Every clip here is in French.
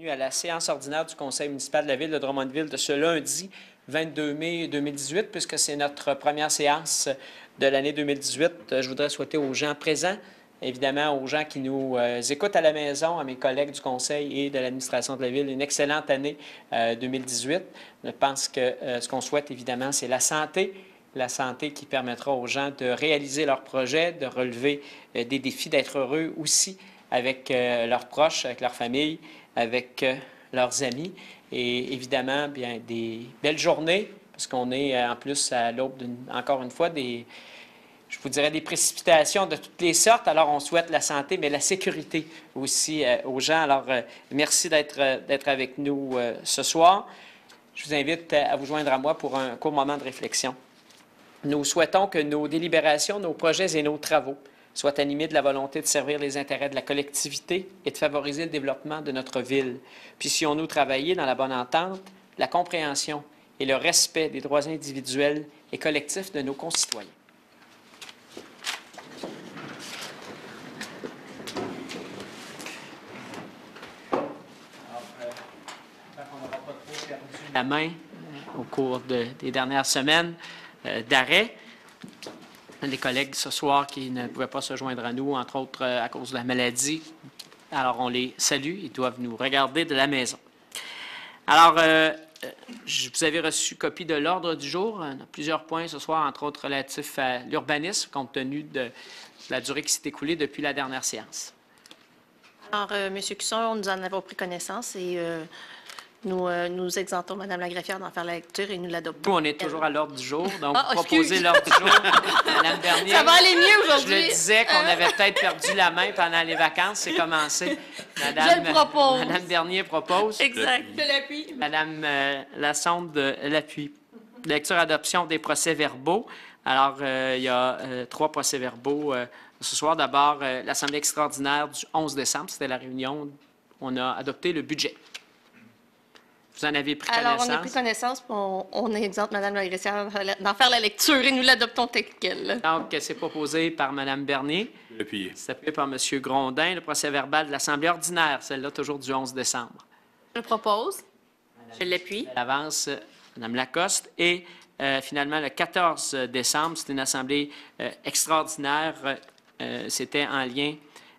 À la séance ordinaire du Conseil municipal de la Ville de Drummondville de ce lundi 22 mai 2018, puisque c'est notre première séance de l'année 2018. Je voudrais souhaiter aux gens présents, évidemment aux gens qui nous écoutent à la maison, à mes collègues du Conseil et de l'administration de la Ville, une excellente année 2018. Je pense que ce qu'on souhaite, évidemment, c'est la santé qui permettra aux gens de réaliser leurs projets, de relever des défis, d'être heureux aussi avec leurs proches, avec leur famille, avec leurs amis et évidemment, bien, des belles journées, parce qu'on est en plus à l'aube, encore une fois, je vous dirais, des précipitations de toutes les sortes. Alors, on souhaite la santé, mais la sécurité aussi aux gens. Alors, merci d'être avec nous ce soir. Je vous invite à vous joindre à moi pour un court moment de réflexion. Nous souhaitons que nos délibérations, nos projets et nos travaux soient animés de la volonté de servir les intérêts de la collectivité et de favoriser le développement de notre ville. Puissions-nous travailler dans la bonne entente, la compréhension et le respect des droits individuels et collectifs de nos concitoyens. On n'aura pas trop perdu la main au cours des dernières semaines d'arrêt. Les collègues ce soir qui ne pouvaient pas se joindre à nous, entre autres à cause de la maladie. Alors, on les salue. Ils doivent nous regarder de la maison. Alors, vous avez reçu copie de l'ordre du jour. On a plusieurs points ce soir, entre autres relatifs à l'urbanisme, compte tenu de la durée qui s'est écoulée depuis la dernière séance. Alors, M. Cusson, nous en avons pris connaissance et nous exemptons Mme la greffière d'en faire la lecture et nous l'adoptons. Nous, on est toujours à l'ordre du jour, donc proposer l'ordre du jour. Madame Bernier, ça va aller mieux aujourd'hui. Je le disais qu'on avait peut-être perdu la main pendant les vacances, c'est commencé. Je le propose. Madame Bernier propose. Exact. Je l'appuie. Madame Lassonde l'appuie. Lecture-adoption des procès-verbaux. Alors, il y a 3 procès-verbaux ce soir. D'abord, l'Assemblée extraordinaire du 11 décembre, c'était la réunion où on a adopté le budget. Vous en avez pris connaissance? Alors, on a pris connaissance, puis on exempte Mme la greffière d'en faire la lecture et nous l'adoptons tel quel. Donc, c'est proposé par Mme Bernier. Appuyé. C'est appuyé par M. Grondin. Le procès-verbal de l'Assemblée ordinaire, celle-là toujours du 11 décembre. Je le propose. Je l'appuie. À l'avance, Mme Lacoste. Et finalement, le 14 décembre, c'est une Assemblée extraordinaire. C'était en lien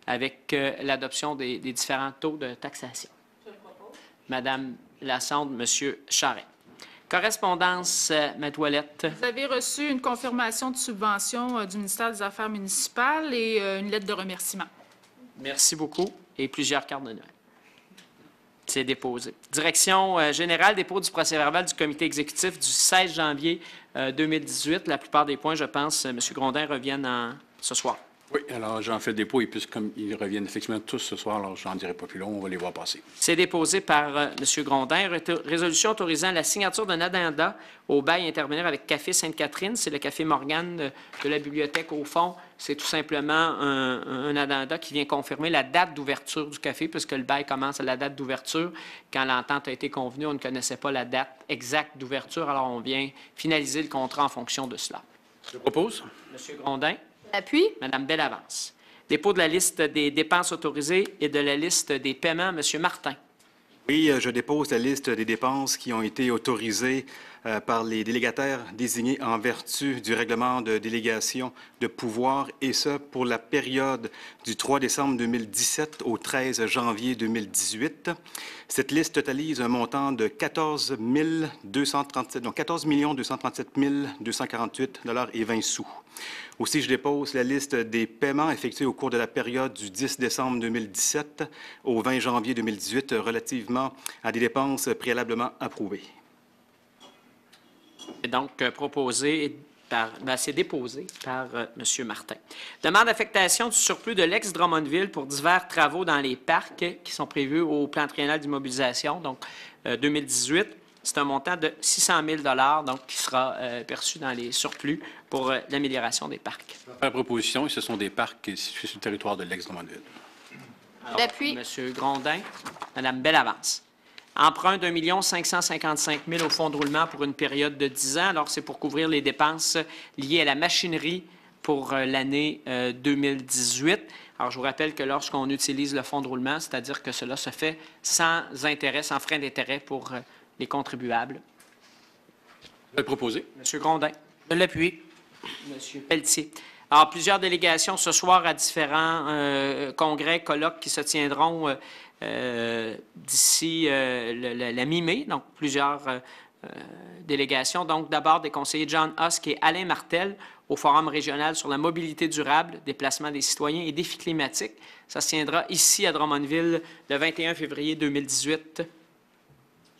avec l'adoption des différents taux de taxation. Je le propose. Mme Lassonde, M. Charest. Correspondance, ma toilette. Vous avez reçu une confirmation de subvention du ministère des Affaires municipales et une lettre de remerciement. Merci beaucoup. Et plusieurs cartes de Noël. C'est déposé. Direction générale, dépôt du procès-verbal du comité exécutif du 16 janvier 2018. La plupart des points, je pense, M. Grondin reviennent ce soir. Oui, alors j'en fais le dépôt et puis comme ils reviennent effectivement tous ce soir, alors j'en dirai pas plus long, on va les voir passer. C'est déposé par M. Grondin. Résolution autorisant la signature d'un addenda au bail intervenir avec Café Sainte-Catherine. C'est le Café Morgane de la bibliothèque au fond. C'est tout simplement un addenda qui vient confirmer la date d'ouverture du café, puisque le bail commence à la date d'ouverture. Quand l'entente a été convenue, on ne connaissait pas la date exacte d'ouverture, alors on vient finaliser le contrat en fonction de cela. Je propose. M. Grondin. Appui. Mme Bellavance. Dépôt de la liste des dépenses autorisées et de la liste des paiements. M. Martin. Oui, je dépose la liste des dépenses qui ont été autorisées par les délégataires désignés en vertu du règlement de délégation de pouvoir, et ce, pour la période du 3 décembre 2017 au 13 janvier 2018. Cette liste totalise un montant de 14 237 248,20 $. Aussi, je dépose la liste des paiements effectués au cours de la période du 10 décembre 2017 au 20 janvier 2018 relativement à des dépenses préalablement approuvées. C'est donc c'est déposé par M. Martin. Demande d'affectation du surplus de l'ex-Drummondville pour divers travaux dans les parcs qui sont prévus au plan triennal d'immobilisation, donc 2018. C'est un montant de 600 000 $, donc qui sera perçu dans les surplus pour l'amélioration des parcs. Je vais faire proposition et ce sont des parcs situés sur le territoire de l'ex-Drummondville. L'appui. M. Grondin, Mme Bellavance. Emprunt d'1 555 000 au fonds de roulement pour une période de 10 ans. Alors, c'est pour couvrir les dépenses liées à la machinerie pour l'année 2018. Alors, je vous rappelle que lorsqu'on utilise le fonds de roulement, c'est-à-dire que cela se fait sans intérêt, sans frais d'intérêt pour les contribuables. Je vais le proposer. M. Grondin. Je l'appuie. M. Pelletier. Alors, plusieurs délégations ce soir à différents congrès, colloques qui se tiendront d'ici la mi-mai, donc plusieurs délégations. Donc, d'abord, des conseillers John Husk et Alain Martel au Forum régional sur la mobilité durable, déplacement des citoyens et défis climatiques. Ça se tiendra ici à Drummondville le 21 février 2018.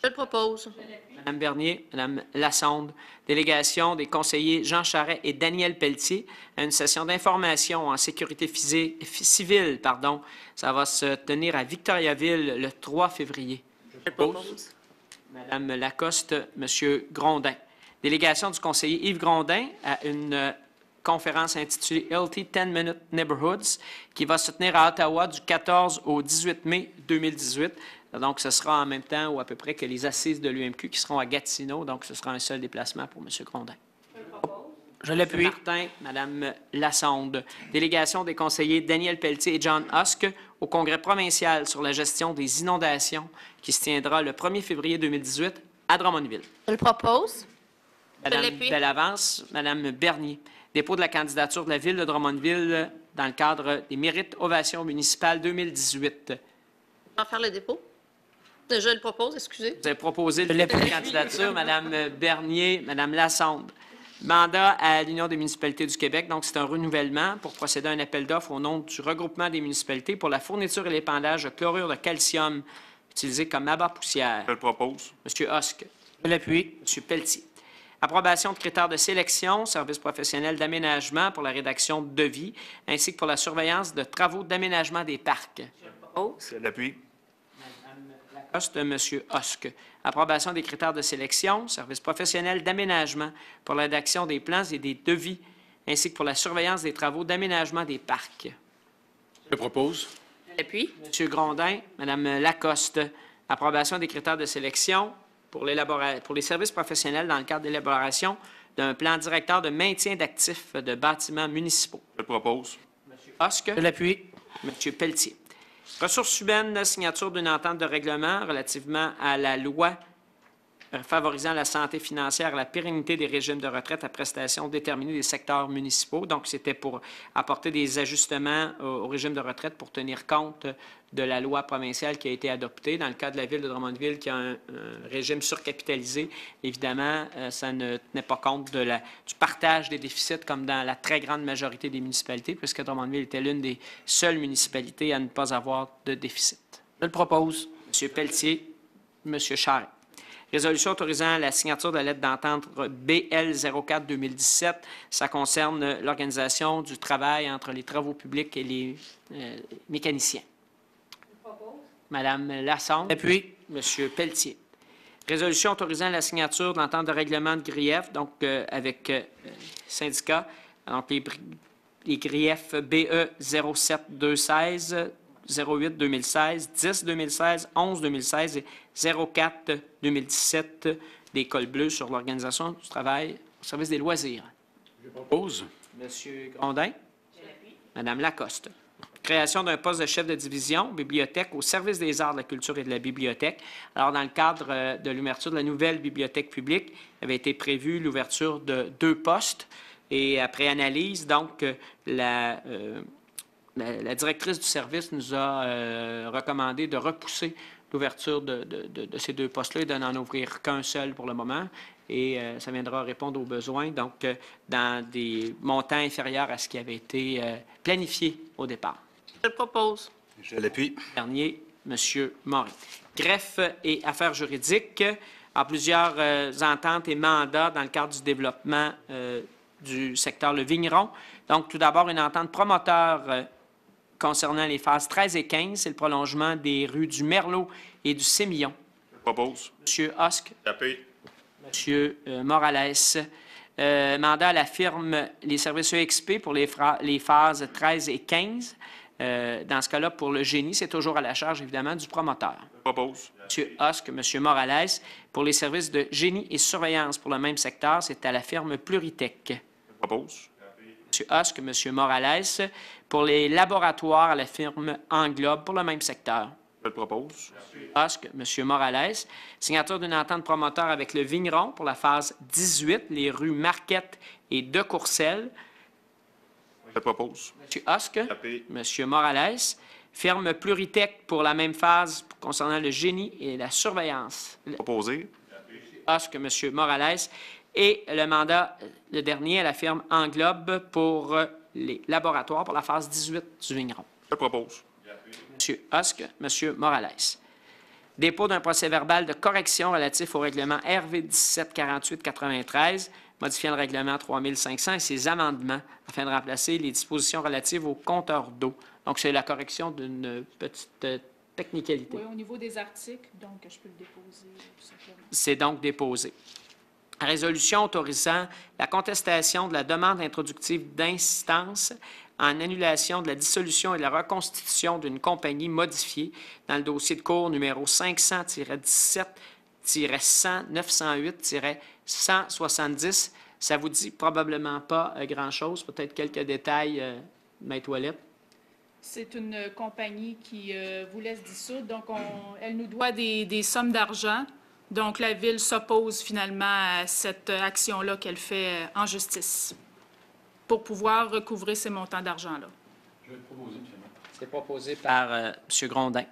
Je le propose. Mme Bernier, Mme Lassonde, délégation des conseillers Jean Charest et Daniel Pelletier à une session d'information en sécurité civile. Ça va se tenir à Victoriaville le 3 février. Je le propose. Mme Lacoste, M. Grondin. Délégation du conseiller Yves Grondin à une conférence intitulée Healthy 10-Minute Neighborhoods qui va se tenir à Ottawa du 14 au 18 mai 2018. Donc, ce sera en même temps ou à peu près que les assises de l'UMQ qui seront à Gatineau. Donc, ce sera un seul déplacement pour M. Grondin. Je l'appuie. Martin, Mme Lassonde. Délégation des conseillers Daniel Pelletier et John Husk au Congrès provincial sur la gestion des inondations qui se tiendra le 1er février 2018 à Drummondville. Je le propose. Mme l'appuie. Bellavance, Mme Bernier. Dépôt de la candidature de la Ville de Drummondville dans le cadre des Mérites Ovations municipales 2018. Je vais faire le dépôt. Je le propose, excusez. Vous avez proposé le dépôt de candidature, Mme Bernier, Mme Lassonde. Mandat à l'Union des municipalités du Québec. Donc, c'est un renouvellement pour procéder à un appel d'offres au nom du regroupement des municipalités pour la fourniture et l'épandage de chlorure de calcium utilisé comme abat poussière. Je le propose. M. Husk. Je l'appuie. M. Pelletier. Approbation de critères de sélection, service professionnel d'aménagement pour la rédaction de devis, ainsi que pour la surveillance de travaux d'aménagement des parcs. Je l'appuie. Lacoste, M. Husk. Approbation des critères de sélection, service professionnel d'aménagement pour la rédaction des plans et des devis, ainsi que pour la surveillance des travaux d'aménagement des parcs. Je le propose. Je l'appuie. M. Grondin, Mme Lacoste. Approbation des critères de sélection pour les services professionnels dans le cadre d'élaboration d'un plan directeur de maintien d'actifs de bâtiments municipaux. Je le propose. Husk. Je l'appuie. M. Pelletier. Ressources humaines, signature d'une entente de règlement relativement à la loi favorisant la santé financière et la pérennité des régimes de retraite à prestations déterminées des secteurs municipaux. Donc, c'était pour apporter des ajustements au régime de retraite pour tenir compte de la loi provinciale qui a été adoptée. Dans le cas de la Ville de Drummondville, qui a un régime surcapitalisé, évidemment, ça ne tenait pas compte du partage des déficits comme dans la très grande majorité des municipalités, puisque Drummondville était l'une des seules municipalités à ne pas avoir de déficit. Je le propose. M. Pelletier, M. Charest. Résolution autorisant la signature de la lettre d'entente BL 04-2017. Ça concerne l'organisation du travail entre les travaux publics et les mécaniciens. Mme Lassonde. Appui. M. Pelletier. Résolution autorisant la signature de l'entente de règlement de griefs, donc avec syndicats. Donc, les griefs BE 07-216, 08-2016, 10-2016, 11-2016 et 04-2017 des cols bleus sur l'organisation du travail au service des loisirs. Je propose. M. Grondin. Mme Lacoste. Création d'un poste de chef de division, bibliothèque, au service des arts, de la culture et de la bibliothèque. Alors, dans le cadre de l'ouverture de la nouvelle bibliothèque publique, il avait été prévu l'ouverture de 2 postes. Et après analyse, donc, la directrice du service nous a recommandé de repousser l'ouverture de ces 2 postes-là et de n'en ouvrir qu'un seul pour le moment. Et ça viendra répondre aux besoins, donc dans des montants inférieurs à ce qui avait été planifié au départ. Je le propose. Je l'appuie. Dernier, M. Maury. Greffe et affaires juridiques, en plusieurs ententes et mandats dans le cadre du développement du secteur Le Vigneron. Donc, tout d'abord, une entente promoteur concernant les phases 13 et 15, c'est le prolongement des rues du Merlot et du Sémillon. Je propose. M. Husk. J'appuie. M. Morales. Mandat à la firme Les Services EXP pour les phases 13 et 15. Dans ce cas-là, pour le génie, c'est toujours à la charge, évidemment, du promoteur. Je propose. M. Husk, M. Morales. Pour les services de génie et surveillance pour le même secteur, c'est à la firme Pluritech. Je propose. M. Husk, M. Morales, pour les laboratoires à la firme Englobe pour le même secteur. Je le propose. Husk, M. Morales. Signature d'une entente promoteur avec le Vigneron pour la phase 18, les rues Marquette et de Courcelles. Je le propose. M. Husk, M. Morales. Firme Pluritech pour la même phase concernant le génie et la surveillance. Proposé. Husk, M. Morales. Et le mandat, le dernier, à la firme Englobe pour les laboratoires pour la phase 18 du Vigneron. Je le propose. M. Husk, M. Morales. Dépôt d'un procès-verbal de correction relatif au règlement RV 1748-93, modifiant le règlement 3500 et ses amendements afin de remplacer les dispositions relatives aux compteurs d'eau. Donc, c'est la correction d'une petite technicalité. Oui, au niveau des articles, donc je peux le déposer tout simplement. C'est donc déposé. Résolution autorisant la contestation de la demande introductive d'instance en annulation de la dissolution et de la reconstitution d'une compagnie modifiée dans le dossier de cours numéro 500-17-100-908-170. Ça vous dit probablement pas grand-chose, peut-être quelques détails, Maître Ouellette. C'est une compagnie qui vous laisse dissoudre, donc elle nous doit des sommes d'argent. Donc, la Ville s'oppose finalement à cette action-là qu'elle fait en justice pour pouvoir recouvrer ces montants d'argent-là. Je vais le proposer, M. C'est proposé par M. Grondin.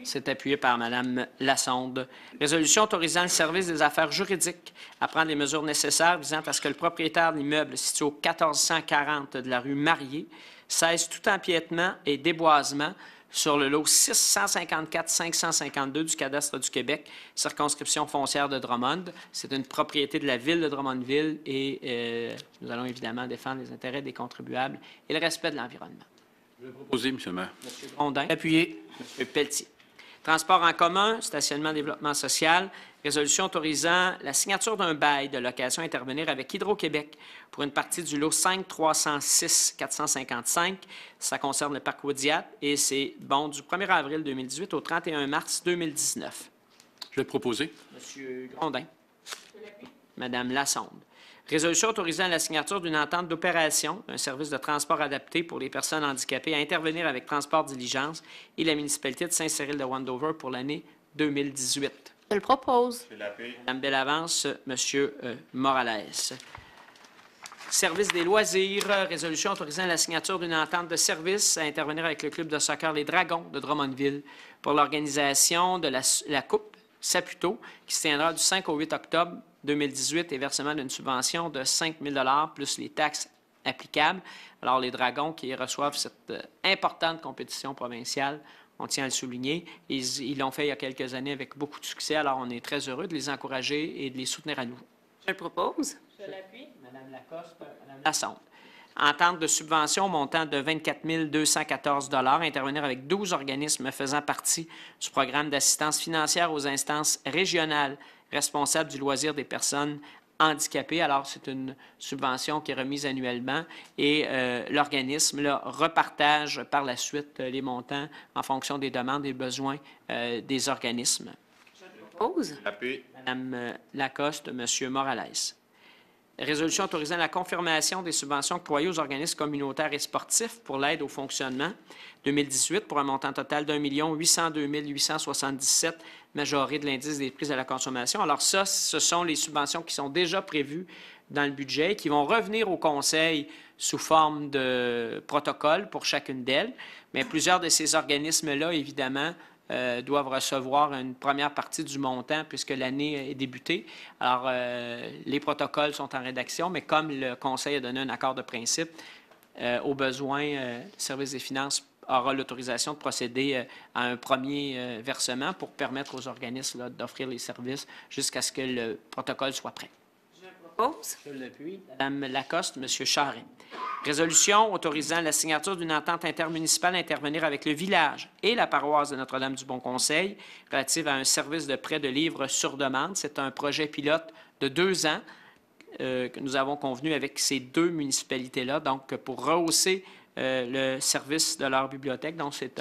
C'est appuyé par Mme Lassonde. Résolution autorisant le service des affaires juridiques à prendre les mesures nécessaires visant à ce que le propriétaire de l'immeuble situé au 1440 de la rue Marié cesse tout empiètement et déboisement sur le lot 654-552 du cadastre du Québec, circonscription foncière de Drummond. C'est une propriété de la Ville de Drummondville et nous allons évidemment défendre les intérêts des contribuables et le respect de l'environnement. Je vais le proposer, M. le maire. M. Grondin. Appuyé. M. Pelletier. Transport en commun, stationnement, développement social, résolution autorisant la signature d'un bail de location à intervenir avec Hydro-Québec pour une partie du lot 5-306-455. Ça concerne le parc Waudiat et c'est bon du 1er avril 2018 au 31 mars 2019. Je vais le proposer. M. Grondin. Mme Lassonde. Résolution autorisant la signature d'une entente d'opération d'un service de transport adapté pour les personnes handicapées à intervenir avec Transport Diligence et la municipalité de Saint-Cyril-de-Wendover pour l'année 2018. Je le propose. Mme Bellavance, M. Morales. Service des loisirs, résolution autorisant la signature d'une entente de service à intervenir avec le club de soccer Les Dragons de Drummondville pour l'organisation de la Coupe Saputo qui se tiendra du 5 au 8 octobre 2018 et versement d'une subvention de 5 000 $ plus les taxes applicables. Alors, les Dragons qui reçoivent cette importante compétition provinciale, on tient à le souligner. Ils l'ont fait il y a quelques années avec beaucoup de succès. Alors, on est très heureux de les encourager et de les soutenir à nouveau. Je le propose. Je l'appuie. Mme Lacoste, Mme Lassonde. Entente de subvention montant de 24 214 $ à intervenir avec 12 organismes faisant partie du programme d'assistance financière aux instances régionales responsables du loisir des personnes handicapées. Alors, c'est une subvention qui est remise annuellement et l'organisme repartage par la suite les montants en fonction des demandes et besoins des organismes. Propose. Mme Lacoste, M. Morales. Résolution autorisant la confirmation des subventions octroyées aux organismes communautaires et sportifs pour l'aide au fonctionnement 2018 pour un montant total d'1 802 877 majoré de l'indice des prix à la consommation. Alors ça, ce sont les subventions qui sont déjà prévues dans le budget et qui vont revenir au Conseil sous forme de protocole pour chacune d'elles. Mais plusieurs de ces organismes-là, évidemment, doivent recevoir une première partie du montant puisque l'année est débutée. Alors, les protocoles sont en rédaction, mais comme le Conseil a donné un accord de principe, au besoin, le Service des finances aura l'autorisation de procéder à un premier versement pour permettre aux organismes d'offrir les services jusqu'à ce que le protocole soit prêt. Propose. Je l'appuie. Mme Lacoste, M. Charest. Résolution autorisant la signature d'une entente intermunicipale à intervenir avec le village et la paroisse de Notre-Dame-du-Bon-Conseil relative à un service de prêt de livres sur demande. C'est un projet pilote de 2 ans que nous avons convenu avec ces 2 municipalités-là, donc pour rehausser le service de leur bibliothèque. Donc, c'est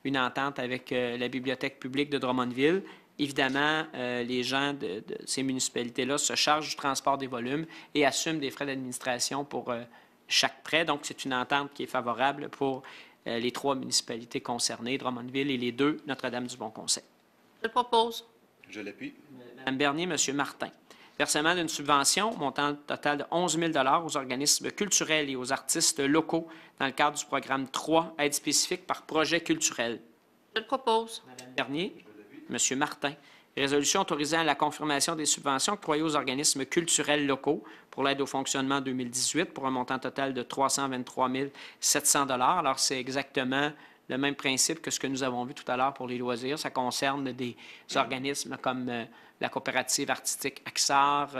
une entente avec la Bibliothèque publique de Drummondville. Évidemment, les gens de ces municipalités-là se chargent du transport des volumes et assument des frais d'administration pour chaque prêt. Donc, c'est une entente qui est favorable pour les 3 municipalités concernées, Drummondville et les 2 Notre-Dame-du-Bon-Conseil. Je le propose. Je l'appuie. Mme Bernier, M. Martin. Versement d'une subvention montant total de 11 000 aux organismes culturels et aux artistes locaux dans le cadre du programme 3, aide spécifique par projet culturel. Je le propose. Mme Bernier, M. Martin. Résolution autorisant la confirmation des subventions octroyées aux organismes culturels locaux pour l'aide au fonctionnement 2018 pour un montant total de 323 700 Alors, c'est exactement le même principe que ce que nous avons vu tout à l'heure pour les loisirs. Ça concerne des organismes comme la coopérative artistique Axar,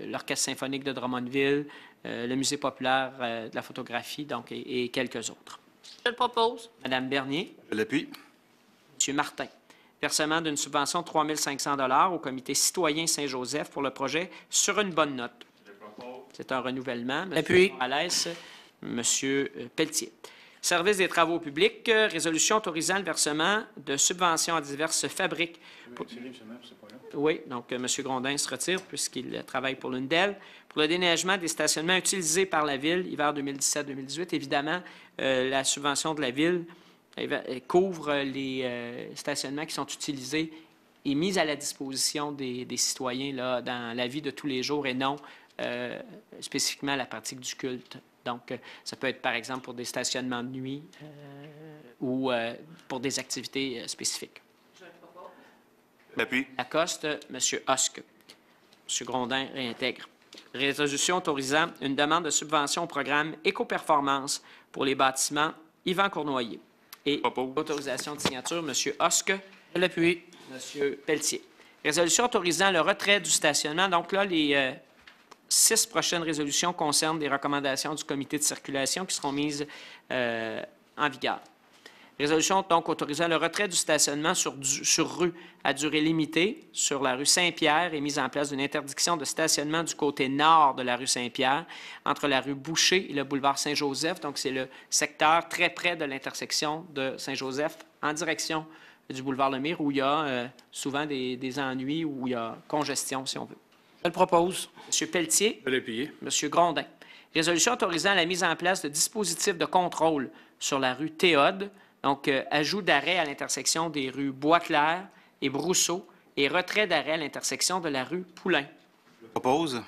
l'Orchestre symphonique de Drummondville, le Musée populaire de la photographie, donc, et quelques autres. Je le propose. Mme Bernier, Je l'appuie. M. Martin. Versement d'une subvention de 3 500 au Comité citoyen Saint-Joseph pour le projet Sur une bonne note. C'est un renouvellement. Appui. M. Morales, M. Pelletier. Service des travaux publics, résolution autorisant le versement de subventions à diverses fabriques. Oui, donc M. Grondin se retire puisqu'il travaille pour l'une d'elles. Pour le déneigement des stationnements utilisés par la Ville, hiver 2017-2018, évidemment, la subvention de la Ville couvre les stationnements qui sont utilisés et mis à la disposition des citoyens là, dans la vie de tous les jours et non spécifiquement à la pratique du culte. Donc, ça peut être, par exemple, pour des stationnements de nuit ou pour des activités spécifiques. L'appui. Lacoste, M. Hosque. M. Grondin réintègre. Résolution autorisant une demande de subvention au programme Éco-performance pour les bâtiments Yvan Cournoyer. Et Propose. autorisation de signature, M. Hosque, Je l'appuie. M. Pelletier. Résolution autorisant le retrait du stationnement. Donc là, les 6 prochaines résolutions concernent des recommandations du comité de circulation qui seront mises en vigueur. Résolution donc autorisant le retrait du stationnement sur rue à durée limitée sur la rue Saint-Pierre et mise en place d'une interdiction de stationnement du côté nord de la rue Saint-Pierre entre la rue Boucher et le boulevard Saint-Joseph. Donc, c'est le secteur très près de l'intersection de Saint-Joseph en direction du boulevard Lemire où il y a souvent des ennuis, où il y a congestion, si on veut. Je le propose. M. Pelletier. Je l'ai payé. M. Grondin. Résolution autorisant la mise en place de dispositifs de contrôle sur la rue Théode. Donc, ajout d'arrêt à l'intersection des rues Boisclair et Brousseau et retrait d'arrêt à l'intersection de la rue Poulain. Je propose.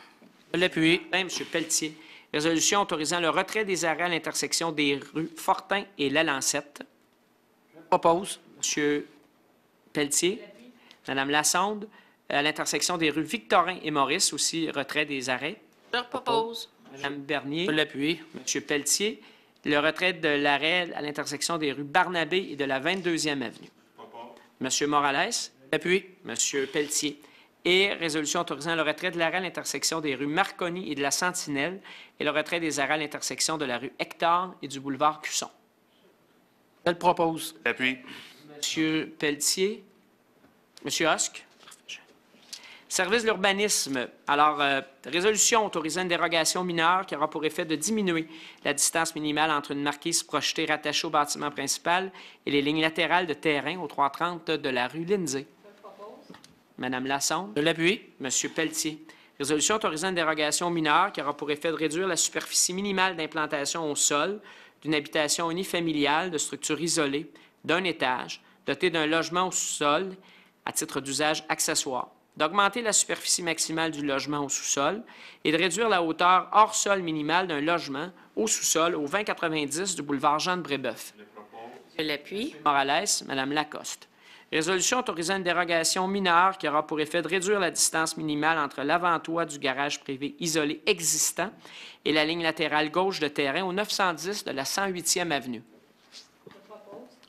Je l'appuie. M. Pelletier. Résolution autorisant le retrait des arrêts à l'intersection des rues Fortin et Lalancette. Je propose. M. Pelletier. Mme Lassonde. À l'intersection des rues Victorin et Maurice, aussi retrait des arrêts. Je le propose. Mme Bernier. Je l'appuie. M. Pelletier. Le retrait de l'arrêt à l'intersection des rues Barnabé et de la 22e avenue. M. Morales. Appui. M. Pelletier. Et résolution autorisant le retrait de l'arrêt à l'intersection des rues Marconi et de la Sentinelle et le retrait des arrêts à l'intersection de la rue Hector et du boulevard Cusson. Je le propose. L'appui. M. Pelletier. M. Hosque. Service de l'urbanisme. Alors, résolution autorisant une dérogation mineure qui aura pour effet de diminuer la distance minimale entre une marquise projetée rattachée au bâtiment principal et les lignes latérales de terrain au 330 de la rue Lindsay. Mme Lassonde. Je l'appuie. M. Pelletier. Résolution autorisant une dérogation mineure qui aura pour effet de réduire la superficie minimale d'implantation au sol d'une habitation unifamiliale de structure isolée d'un étage, dotée d'un logement au sous-sol à titre d'usage accessoire, d'augmenter la superficie maximale du logement au sous-sol et de réduire la hauteur hors sol minimale d'un logement au sous-sol au 2090 du boulevard Jean-de-Brébeuf. Je l'appuie. Morales, Mme Lacoste. Résolution autorisant une dérogation mineure qui aura pour effet de réduire la distance minimale entre l'avant-toit du garage privé isolé existant et la ligne latérale gauche de terrain au 910 de la 108e avenue.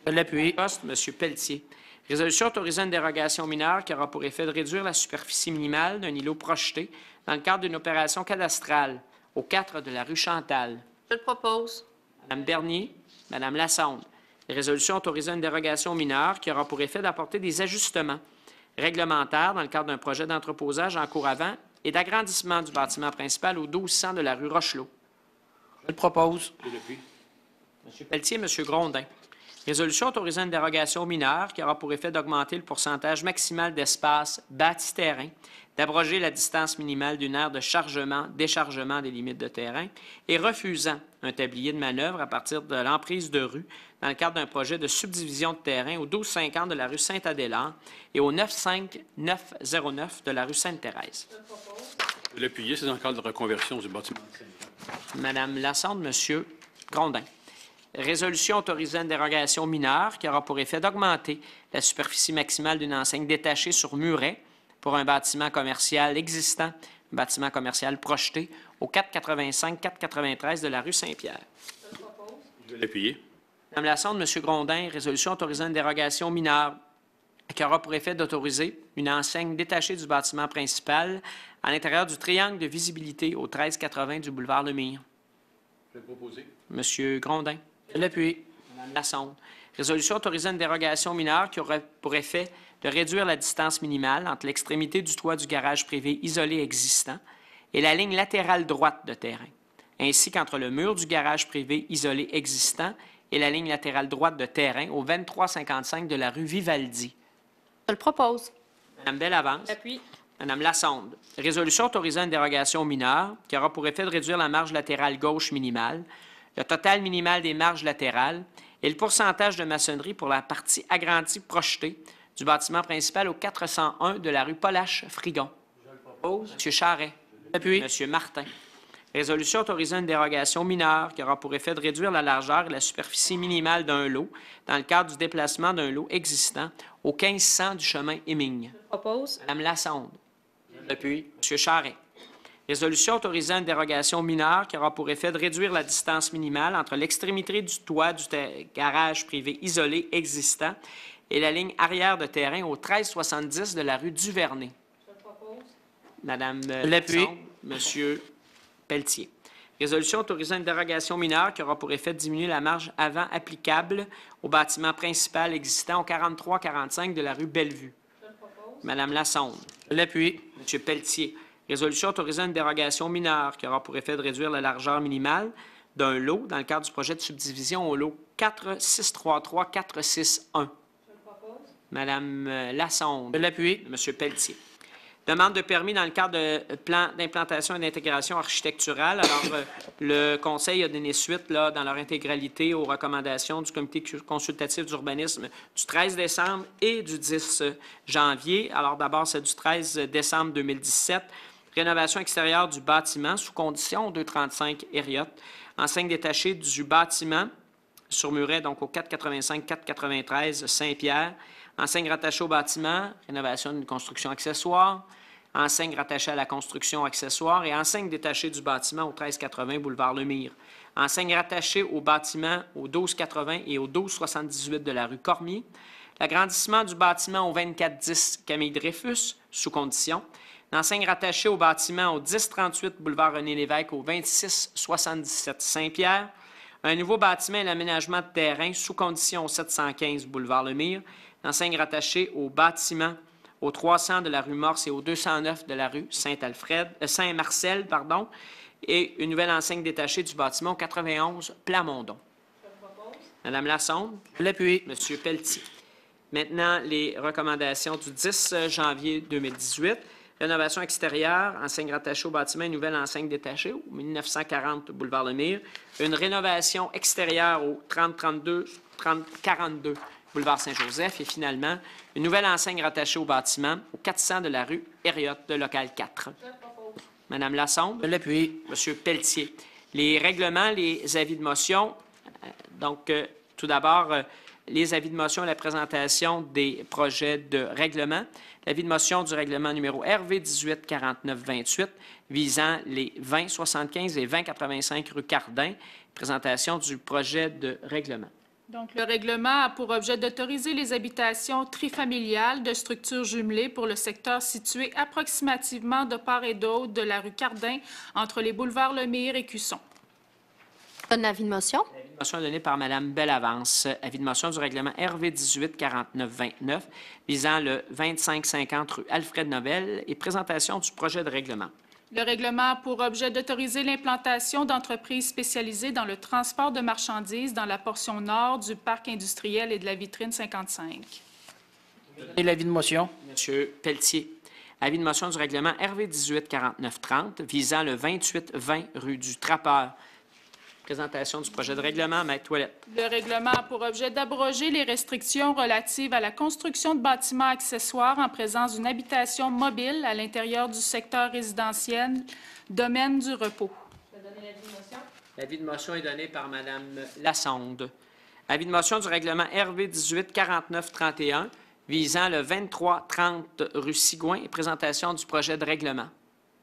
Je l'appuie. Poste, M. Pelletier. Résolution autorisant une dérogation mineure qui aura pour effet de réduire la superficie minimale d'un îlot projeté dans le cadre d'une opération cadastrale au 4 de la rue Chantal. Je le propose. Mme Bernier, Mme Lassonde. Résolution autorisant une dérogation mineure qui aura pour effet d'apporter des ajustements réglementaires dans le cadre d'un projet d'entreposage en cours avant et d'agrandissement du bâtiment principal au 1200 de la rue Rochelot. Je le propose. Je l'ai payé. M. Pelletier, M. Grondin. Résolution autorisant une dérogation mineure qui aura pour effet d'augmenter le pourcentage maximal d'espace bâti-terrain, d'abroger la distance minimale d'une aire de chargement-déchargement des limites de terrain et refusant un tablier de manœuvre à partir de l'emprise de rue dans le cadre d'un projet de subdivision de terrain au 1250 de la rue Saint-Adélard et au 95909 de la rue Sainte-Thérèse. Je vais l'appuyer. C'est dans le cadre de reconversion du bâtiment. Madame Lassonde, Monsieur Grondin. Résolution autorisant une dérogation mineure qui aura pour effet d'augmenter la superficie maximale d'une enseigne détachée sur muret pour un bâtiment commercial existant, un bâtiment commercial projeté au 485-493 de la rue Saint-Pierre. Je vais l'appuyer. Madame Lassonde, Monsieur Grondin, résolution autorisant une dérogation mineure qui aura pour effet d'autoriser une enseigne détachée du bâtiment principal à l'intérieur du triangle de visibilité au 1380 du boulevard Lemire. Je vais proposer. Monsieur Grondin. Je l'appuie. Madame Lassonde. Résolution autorisant une dérogation mineure qui aurait pour effet de réduire la distance minimale entre l'extrémité du toit du garage privé isolé existant et la ligne latérale droite de terrain, ainsi qu'entre le mur du garage privé isolé existant et la ligne latérale droite de terrain au 2355 de la rue Vivaldi. Je le propose. Madame Bellavance. Appui. Madame Lassonde. Résolution autorisant une dérogation mineure qui aura pour effet de réduire la marge latérale gauche minimale, le total minimal des marges latérales et le pourcentage de maçonnerie pour la partie agrandie projetée du bâtiment principal au 401 de la rue Polache-Frigon. Je le propose. Monsieur Charret. Appui. Monsieur Martin. Résolution autorisant une dérogation mineure qui aura pour effet de réduire la largeur et la superficie minimale d'un lot dans le cadre du déplacement d'un lot existant au 1500 du chemin Émigne. Je propose. Madame Lassonde. Appui. Monsieur Charret. Résolution autorisant une dérogation mineure qui aura pour effet de réduire la distance minimale entre l'extrémité du toit du garage privé isolé existant et la ligne arrière de terrain au 1370 de la rue Duvernay. Je le propose. Madame L'appui. Lassonde, Monsieur Pelletier. Résolution autorisant une dérogation mineure qui aura pour effet de diminuer la marge avant applicable au bâtiment principal existant au 4345 de la rue Bellevue. Je le propose. Madame Lassonde. Je l'appuie. Monsieur Pelletier. Résolution autorisant une dérogation mineure qui aura pour effet de réduire la largeur minimale d'un lot dans le cadre du projet de subdivision au lot 4633-461. Je le propose. Madame Lassonde. Je l'appuie. Monsieur Pelletier. Demande de permis dans le cadre de plan d'implantation et d'intégration architecturale. Alors, le Conseil a donné suite là, dans leur intégralité aux recommandations du Comité consultatif d'urbanisme du 13 décembre et du 10 janvier. Alors, d'abord, c'est du 13 décembre 2017. Rénovation extérieure du bâtiment sous condition 235 Hériote. Enseigne détachée du bâtiment sur muret, donc au 485-493 Saint-Pierre. Enseigne rattachée au bâtiment, rénovation d'une construction accessoire. Enseigne rattachée à la construction accessoire et enseigne détachée du bâtiment au 1380 boulevard Lemire. Enseigne rattachée au bâtiment au 1280 et au 1278 de la rue Cormier. L'agrandissement du bâtiment au 2410 Camille Dreyfus, sous condition. L'enseigne rattachée au bâtiment au 1038 boulevard René-Lévesque au 2677 Saint-Pierre. Un nouveau bâtiment et l'aménagement de terrain sous condition au 715 boulevard Lemire. L'enseigne rattachée au bâtiment au 300 de la rue Morse et au 209 de la rue Saint-Marcel, et une nouvelle enseigne détachée du bâtiment au 91 Plamondon. Madame Lassonde. Je l'appuie. Monsieur Pelletier. Maintenant, les recommandations du 10 janvier 2018. Rénovation extérieure, enseigne rattachée au bâtiment, une nouvelle enseigne détachée au 1940 boulevard Lemire. Une rénovation extérieure au 3042 boulevard Saint-Joseph. Et finalement, une nouvelle enseigne rattachée au bâtiment au 400 de la rue Hériote de local 4. Madame Lassonde. Je l'appuie. Monsieur Pelletier. Les règlements, les avis de motion. Tout d'abord, les avis de motion et la présentation des projets de règlement. L'avis de motion du règlement numéro RV 184928 visant les 2075 et 2085 rue Cardin. Présentation du projet de règlement. Donc, le règlement a pour objet d'autoriser les habitations trifamiliales de structures jumelées pour le secteur situé approximativement de part et d'autre de la rue Cardin entre les boulevards Lemire et Cusson. Donne l'avis de motion. L'avis de motion est donné par Mme Bellavance. Avis de motion du règlement RV 184929 visant le 2550 rue Alfred Nobel et présentation du projet de règlement. Le règlement a pour objet d'autoriser l'implantation d'entreprises spécialisées dans le transport de marchandises dans la portion nord du parc industriel et de la vitrine 55. Et l'avis de motion? Monsieur Pelletier. Avis de motion du règlement RV 1849-30 visant le 28-20 rue du Trappeur. Présentation du projet de règlement, Maître Toilette. Le règlement a pour objet d'abroger les restrictions relatives à la construction de bâtiments accessoires en présence d'une habitation mobile à l'intérieur du secteur résidentiel, domaine du repos. Je vais donner l'avis de motion. L'avis de motion est donné par Mme Lassonde. Avis de motion du règlement RV 1849-31 visant le 23-30 rue Sigouin et présentation du projet de règlement.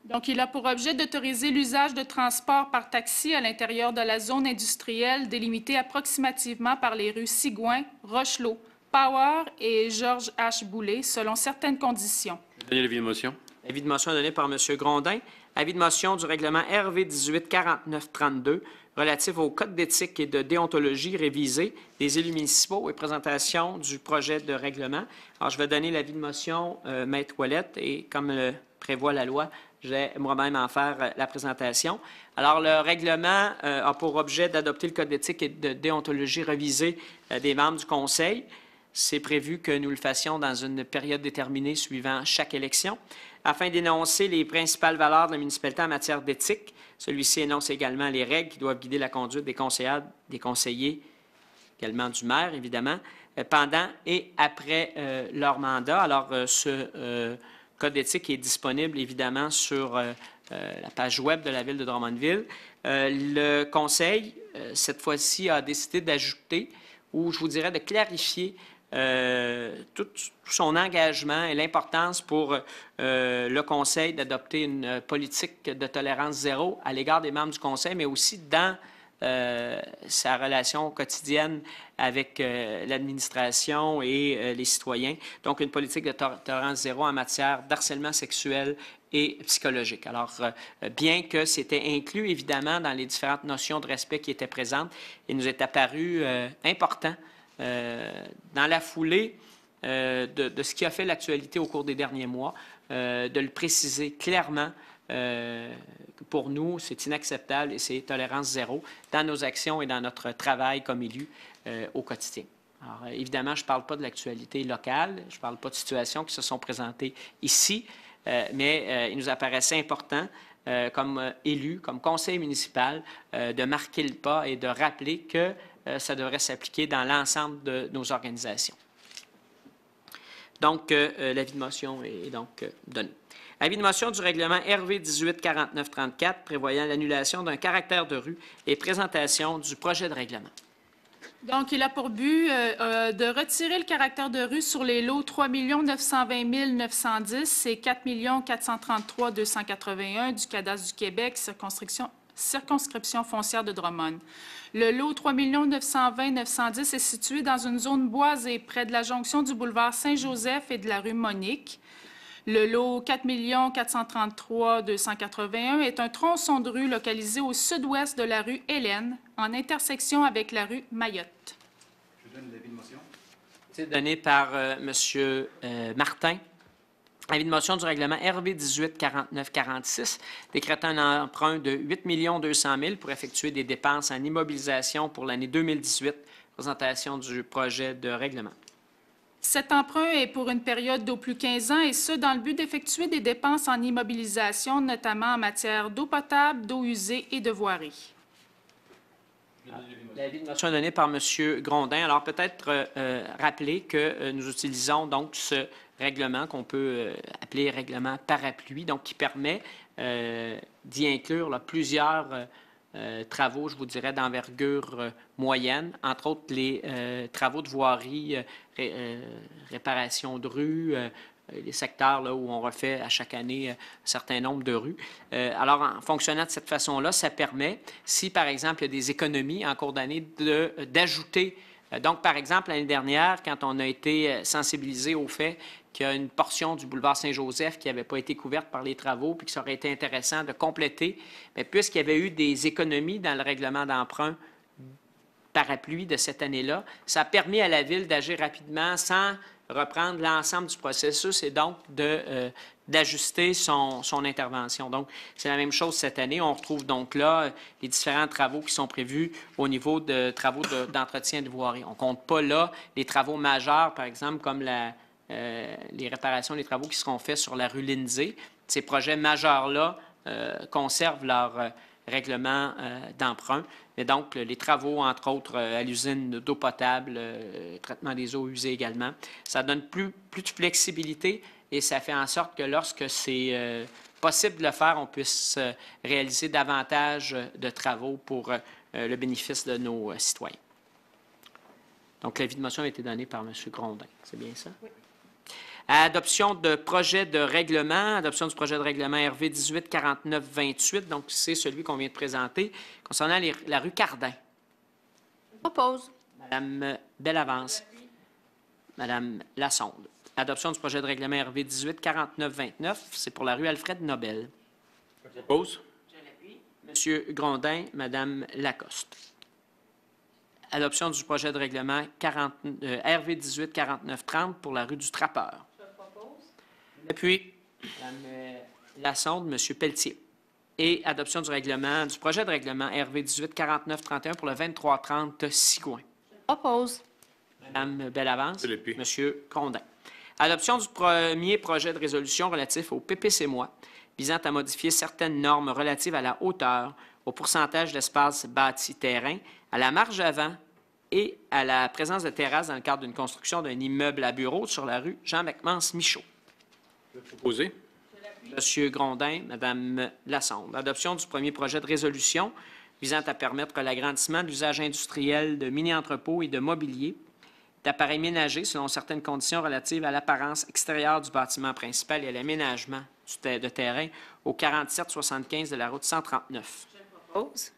Donc, il a pour objet d'autoriser l'usage de transport par taxi à l'intérieur de la zone industrielle délimitée approximativement par les rues Sigouin, Rochelot, Power et Georges H. Boulay, selon certaines conditions. Donner l'avis de motion. Avis de motion donné par M. Grondin. Avis de motion du règlement RV 1849-32 relatif au code d'éthique et de déontologie révisé des élus municipaux et présentation du projet de règlement. Alors, je vais donner l'avis de motion, Maître Ouellette, et comme le prévoit la loi, je vais moi-même en faire la présentation. Alors, le règlement a pour objet d'adopter le code d'éthique et de déontologie révisé des membres du Conseil. C'est prévu que nous le fassions dans une période déterminée suivant chaque élection. Afin d'énoncer les principales valeurs de la municipalité en matière d'éthique, celui-ci énonce également les règles qui doivent guider la conduite des conseillères, des conseillers, également du maire, évidemment, pendant et après leur mandat. Alors, ce code d'éthique est disponible, évidemment, sur la page web de la Ville de Drummondville. Le Conseil, cette fois-ci, a décidé d'ajouter, ou je vous dirais de clarifier, tout son engagement et l'importance pour le Conseil d'adopter une politique de tolérance zéro à l'égard des membres du Conseil, mais aussi dans sa relation quotidienne avec l'administration et les citoyens. Donc, une politique de tolérance zéro en matière d'harcèlement sexuel et psychologique. Alors, bien que c'était inclus, évidemment, dans les différentes notions de respect qui étaient présentes, il nous est apparu important dans la foulée de ce qui a fait l'actualité au cours des derniers mois, de le préciser clairement. Pour nous, c'est inacceptable et c'est tolérance zéro dans nos actions et dans notre travail comme élus au quotidien. Alors, évidemment, je ne parle pas de l'actualité locale, je ne parle pas de situations qui se sont présentées ici, mais il nous apparaissait important, comme élus, comme conseil municipal, de marquer le pas et de rappeler que ça devrait s'appliquer dans l'ensemble de nos organisations. Donc, l'avis de motion est donc donné. Avis de motion du règlement RV 1849-34 prévoyant l'annulation d'un caractère de rue et présentation du projet de règlement. Donc, il a pour but de retirer le caractère de rue sur les lots 3 920 910 et 4 433 281 du Cadastre du Québec, circonscription foncière de Drummond. Le lot 3 920 910 est situé dans une zone boisée près de la jonction du boulevard Saint-Joseph et de la rue Monique. Le lot 4 433 281 est un tronçon de rue localisé au sud-ouest de la rue Hélène, en intersection avec la rue Mayotte. Je donne l'avis de motion. C'est donné par M. Martin. Avis de motion du règlement RV 1849-46, décrétant un emprunt de 8 200 000 pour effectuer des dépenses en immobilisation pour l'année 2018. Présentation du projet de règlement. Cet emprunt est pour une période d'au plus 15 ans, et ce, dans le but d'effectuer des dépenses en immobilisation, notamment en matière d'eau potable, d'eau usée et de voirie. L'avis de motion est donné par M. Grondin. Alors, peut-être rappeler que nous utilisons donc ce règlement qu'on peut appeler règlement parapluie, donc qui permet d'y inclure là, plusieurs travaux, je vous dirais, d'envergure moyenne, entre autres les travaux de voirie, réparation de rues, les secteurs là, où on refait à chaque année un certain nombre de rues. Alors, en fonctionnant de cette façon-là, ça permet, si par exemple il y a des économies en cours d'année, d'ajouter. Donc, par exemple, l'année dernière, quand on a été sensibilisé au fait qu'il y a une portion du boulevard Saint-Joseph qui n'avait pas été couverte par les travaux, puis que ça aurait été intéressant de compléter, mais puisqu'il y avait eu des économies dans le règlement d'emprunt parapluie de cette année-là, ça a permis à la Ville d'agir rapidement sans reprendre l'ensemble du processus et donc de d'ajuster son intervention. Donc, c'est la même chose cette année. On retrouve donc là les différents travaux qui sont prévus au niveau de travaux d'entretien de voirie. On ne compte pas là les travaux majeurs, par exemple, comme les réparations, les travaux qui seront faits sur la rue Lindsay. Ces projets majeurs-là conservent leur règlement d'emprunt. Mais donc, les travaux, entre autres, à l'usine d'eau potable, traitement des eaux usées également, ça donne plus de flexibilité et ça fait en sorte que lorsque c'est possible de le faire, on puisse réaliser davantage de travaux pour le bénéfice de nos citoyens. Donc, l'avis de motion a été donné par M. Grondin. C'est bien ça? Oui. Adoption de projet de règlement, adoption du projet de règlement RV 1849-28, donc c'est celui qu'on vient de présenter, concernant la rue Cardin. Propose. Madame Bellavance. Madame Lassonde. Adoption du projet de règlement RV 1849-29, c'est pour la rue Alfred Nobel. Je propose. Monsieur Grondin, Madame Lacoste. Adoption du projet de règlement RV 1849-30 pour la rue du Trappeur. Puis, Mme Lassonde, M. Pelletier. Et adoption du projet de règlement RV 1849-31 pour le 2330 Sigouin. Propose. Mme Bellavance, Philippe. M. Grondin. Adoption du premier projet de résolution relatif au PPC-moi visant à modifier certaines normes relatives à la hauteur, au pourcentage d'espace bâti terrain, à la marge avant et à la présence de terrasses dans le cadre d'une construction d'un immeuble à bureaux sur la rue Jean-McManus-Michaud. Proposé. M. Grondin, Mme Lassonde. Adoption du premier projet de résolution visant à permettre l'agrandissement de l'usage industriel de mini-entrepôts et de mobilier, d'appareils ménagers selon certaines conditions relatives à l'apparence extérieure du bâtiment principal et à l'aménagement de terrain au 4775 de la route 139. Propose.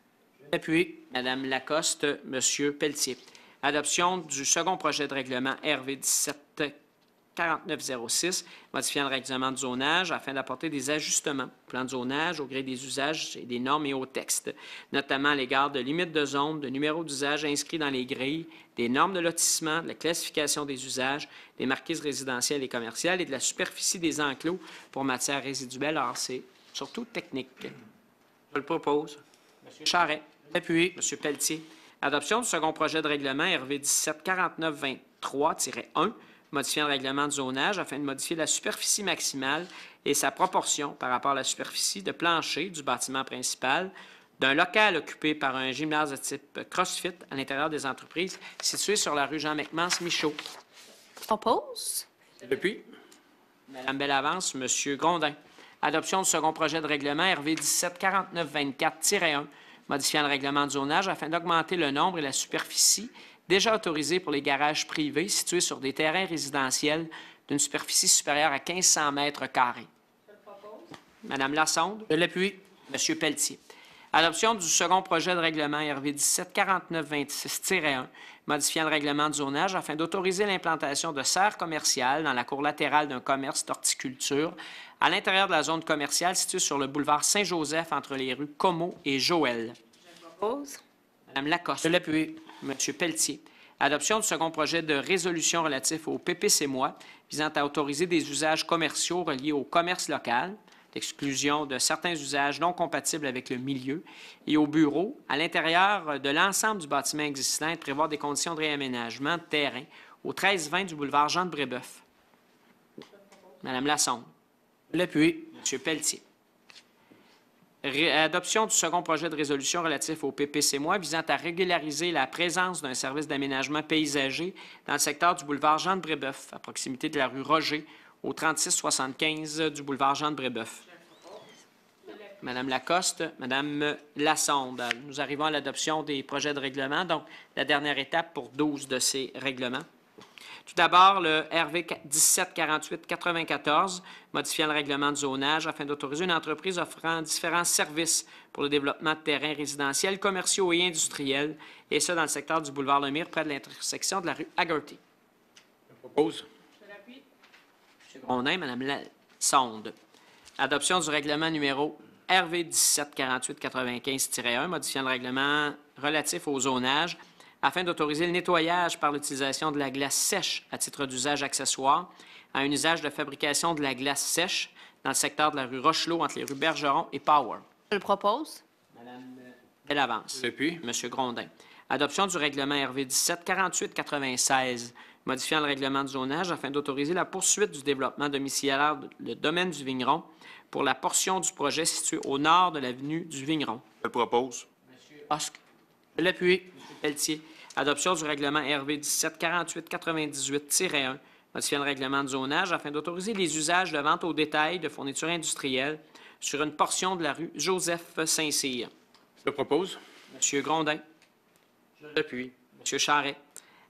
Puis, Mme Lacoste, M. Pelletier. Adoption du second projet de règlement RV 174906, modifiant le règlement de zonage afin d'apporter des ajustements au plan de zonage au gré des usages et des normes et au texte, notamment à l'égard de limites de zone, de numéros d'usage inscrits dans les grilles, des normes de lotissement, de la classification des usages, des marquises résidentielles et commerciales et de la superficie des enclos pour matières résiduelles. Alors, c'est surtout technique. Je le propose. M. Charret. Appuyé. M. Pelletier. Adoption du second projet de règlement RV 1749-23-1, modifiant le règlement de zonage afin de modifier la superficie maximale et sa proportion par rapport à la superficie de plancher du bâtiment principal d'un local occupé par un gymnase de type CrossFit à l'intérieur des entreprises situé sur la rue Jean-McManus-Michaud. Propose. Depuis. Mme Bellavance, M. Grondin. Adoption du second projet de règlement RV 1749-24-1, modifiant le règlement de zonage afin d'augmenter le nombre et la superficie déjà autorisés pour les garages privés situés sur des terrains résidentiels d'une superficie supérieure à 1500 mètres carrés. Mme Lassonde. Je l'appuie. M. Pelletier. Adoption du second projet de règlement RV 1749-26-1, modifiant le règlement de zonage afin d'autoriser l'implantation de serres commerciales dans la cour latérale d'un commerce d'horticulture à l'intérieur de la zone commerciale située sur le boulevard Saint-Joseph entre les rues Comeau et Joël. Propose. Mme Lacoste. Je l'appuie. M. Pelletier. Adoption du second projet de résolution relatif au PPC-moi visant à autoriser des usages commerciaux reliés au commerce local, l'exclusion de certains usages non compatibles avec le milieu et au bureau à l'intérieur de l'ensemble du bâtiment existant et de prévoir des conditions de réaménagement de terrain au 1320 du boulevard Jean-de-Brébeuf. Mme Lassonde. Je l'appuie. M. Pelletier. Adoption du second projet de résolution relatif au PPC-moi visant à régulariser la présence d'un service d'aménagement paysager dans le secteur du boulevard Jean-de-Brébeuf, à proximité de la rue Roger, au 3675 du boulevard Jean-de-Brébeuf. Mme Lacoste, Mme Lassonde. Nous arrivons à l'adoption des projets de règlement, donc la dernière étape pour 12 de ces règlements. Tout d'abord, le RV 1748-94, modifiant le règlement de zonage afin d'autoriser une entreprise offrant différents services pour le développement de terrains résidentiels, commerciaux et industriels, et ce, dans le secteur du boulevard Lemire, près de l'intersection de la rue Haggerty. Je propose. M. Grondin, Mme Lassonde. Adoption du règlement numéro RV 1748-95-1, modifiant le règlement relatif au zonage, afin d'autoriser le nettoyage par l'utilisation de la glace sèche à titre d'usage accessoire à un usage de fabrication de la glace sèche dans le secteur de la rue Rochelot, entre les rues Bergeron et Power. Je le propose. Madame Bellavance. Depuis. Monsieur Grondin. Adoption du règlement RV 17-48-96, modifiant le règlement de zonage afin d'autoriser la poursuite du développement domiciliaire le domaine du Vigneron pour la portion du projet située au nord de l'avenue du Vigneron. Je le propose. Oscar. Je l'appuie. Pelletier. Adoption du règlement RV 17-48-98-1, modifiant le règlement de zonage afin d'autoriser les usages de vente au détail de fournitures industrielles sur une portion de la rue Joseph-Saint-Cyr. Je le propose. Monsieur Grondin. Je l'appuie. Monsieur Charret.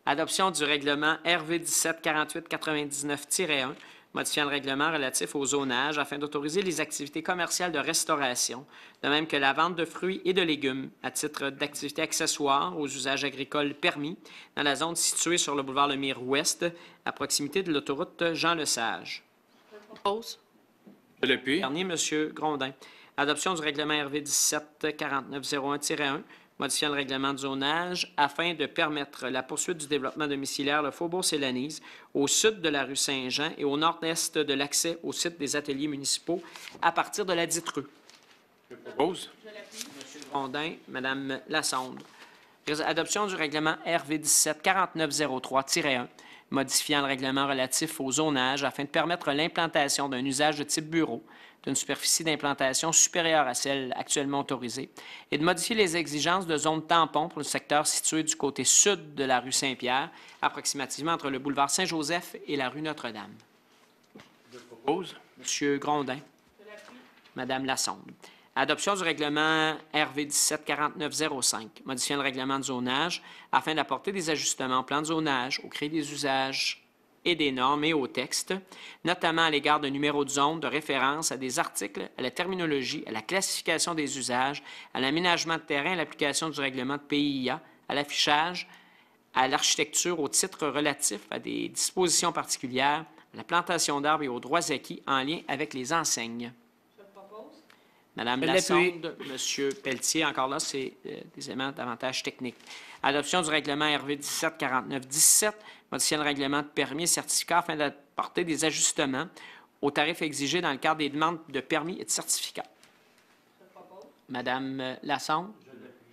Adoption du règlement RV 17-48-99-1, modifiant le règlement relatif au zonage afin d'autoriser les activités commerciales de restauration, de même que la vente de fruits et de légumes à titre d'activité accessoire aux usages agricoles permis dans la zone située sur le boulevard Lemire-Ouest, à proximité de l'autoroute Jean-Lesage. Propose. Je l'appuie. Dernier, Monsieur Grondin. Adoption du règlement RV 17-49-01-1, modifiant le règlement de zonage afin de permettre la poursuite du développement domiciliaire le Faubourg-Sélanise au sud de la rue Saint-Jean et au nord-est de l'accès au site des ateliers municipaux à partir de la dite rue. Je propose. Monsieur Grondin, Madame Lassonde. Adoption du règlement RV 17-49-03-1, modifiant le règlement relatif au zonage afin de permettre l'implantation d'un usage de type bureau d'une superficie d'implantation supérieure à celle actuellement autorisée et de modifier les exigences de zone tampon pour le secteur situé du côté sud de la rue Saint-Pierre, approximativement entre le boulevard Saint-Joseph et la rue Notre-Dame. Je propose. Monsieur Grondin. Madame Lassonde. Adoption du règlement RV 17-49-05, modifiant le règlement de zonage afin d'apporter des ajustements au plan de zonage, au crédit des usages et des normes et au texte, notamment à l'égard de numéros de zone, de référence à des articles, à la terminologie, à la classification des usages, à l'aménagement de terrain, à l'application du règlement de PIA, à l'affichage, à l'architecture, aux titres relatifs à des dispositions particulières, à la plantation d'arbres et aux droits acquis en lien avec les enseignes. Madame Je l'appuie. Lassonde, Monsieur Pelletier, encore là, c'est des éléments davantage techniques. Adoption du règlement RV 17-49-17, modifiant le règlement de permis et certificats afin d'apporter des ajustements aux tarifs exigés dans le cadre des demandes de permis et de certificats. Madame Lassonde,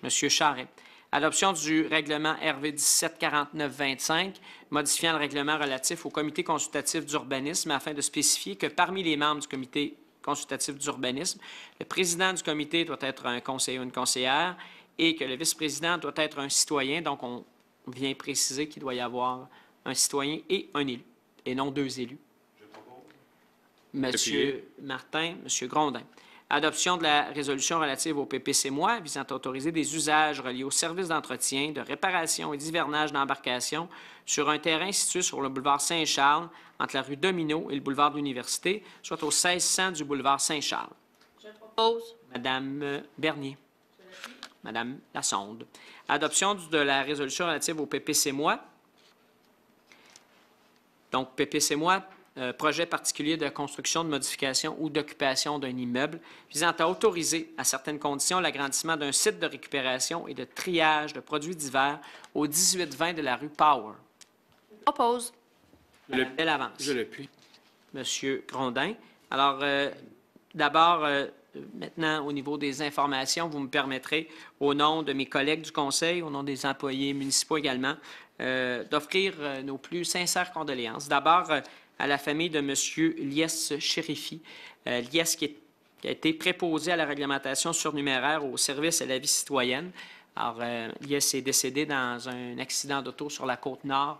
Monsieur Charret. Adoption du règlement RV 17-49-25, modifiant le règlement relatif au comité consultatif d'urbanisme afin de spécifier que parmi les membres du comité consultatif d'urbanisme, le président du comité doit être un conseiller ou une conseillère et que le vice-président doit être un citoyen. Donc, on vient préciser qu'il doit y avoir un citoyen et un élu, et non deux élus. Monsieur Martin, Monsieur Grondin. Adoption de la résolution relative au PPC-MOI visant à autoriser des usages reliés aux services d'entretien, de réparation et d'hivernage d'embarcation sur un terrain situé sur le boulevard Saint-Charles, entre la rue Domino et le boulevard de l'Université, soit au 1600 du boulevard Saint-Charles. Je propose. Madame Bernier. Madame Lassonde. Adoption de la résolution relative au PPC-MOI. Donc, PPC-MOI, projet particulier de construction, de modification ou d'occupation d'un immeuble, visant à autoriser, à certaines conditions, l'agrandissement d'un site de récupération et de triage de produits divers au 1820 de la rue Power. Je propose. Belle avance. Je l'appuie. Monsieur Grondin. Alors, d'abord, maintenant, au niveau des informations, vous me permettrez, au nom de mes collègues du Conseil, au nom des employés municipaux également, d'offrir nos plus sincères condoléances. D'abord, à la famille de M. Lies Chérifi. Lies qui a été préposé à la réglementation surnuméraire au service à la vie citoyenne. Alors, Lies est décédé dans un accident d'auto sur la Côte-Nord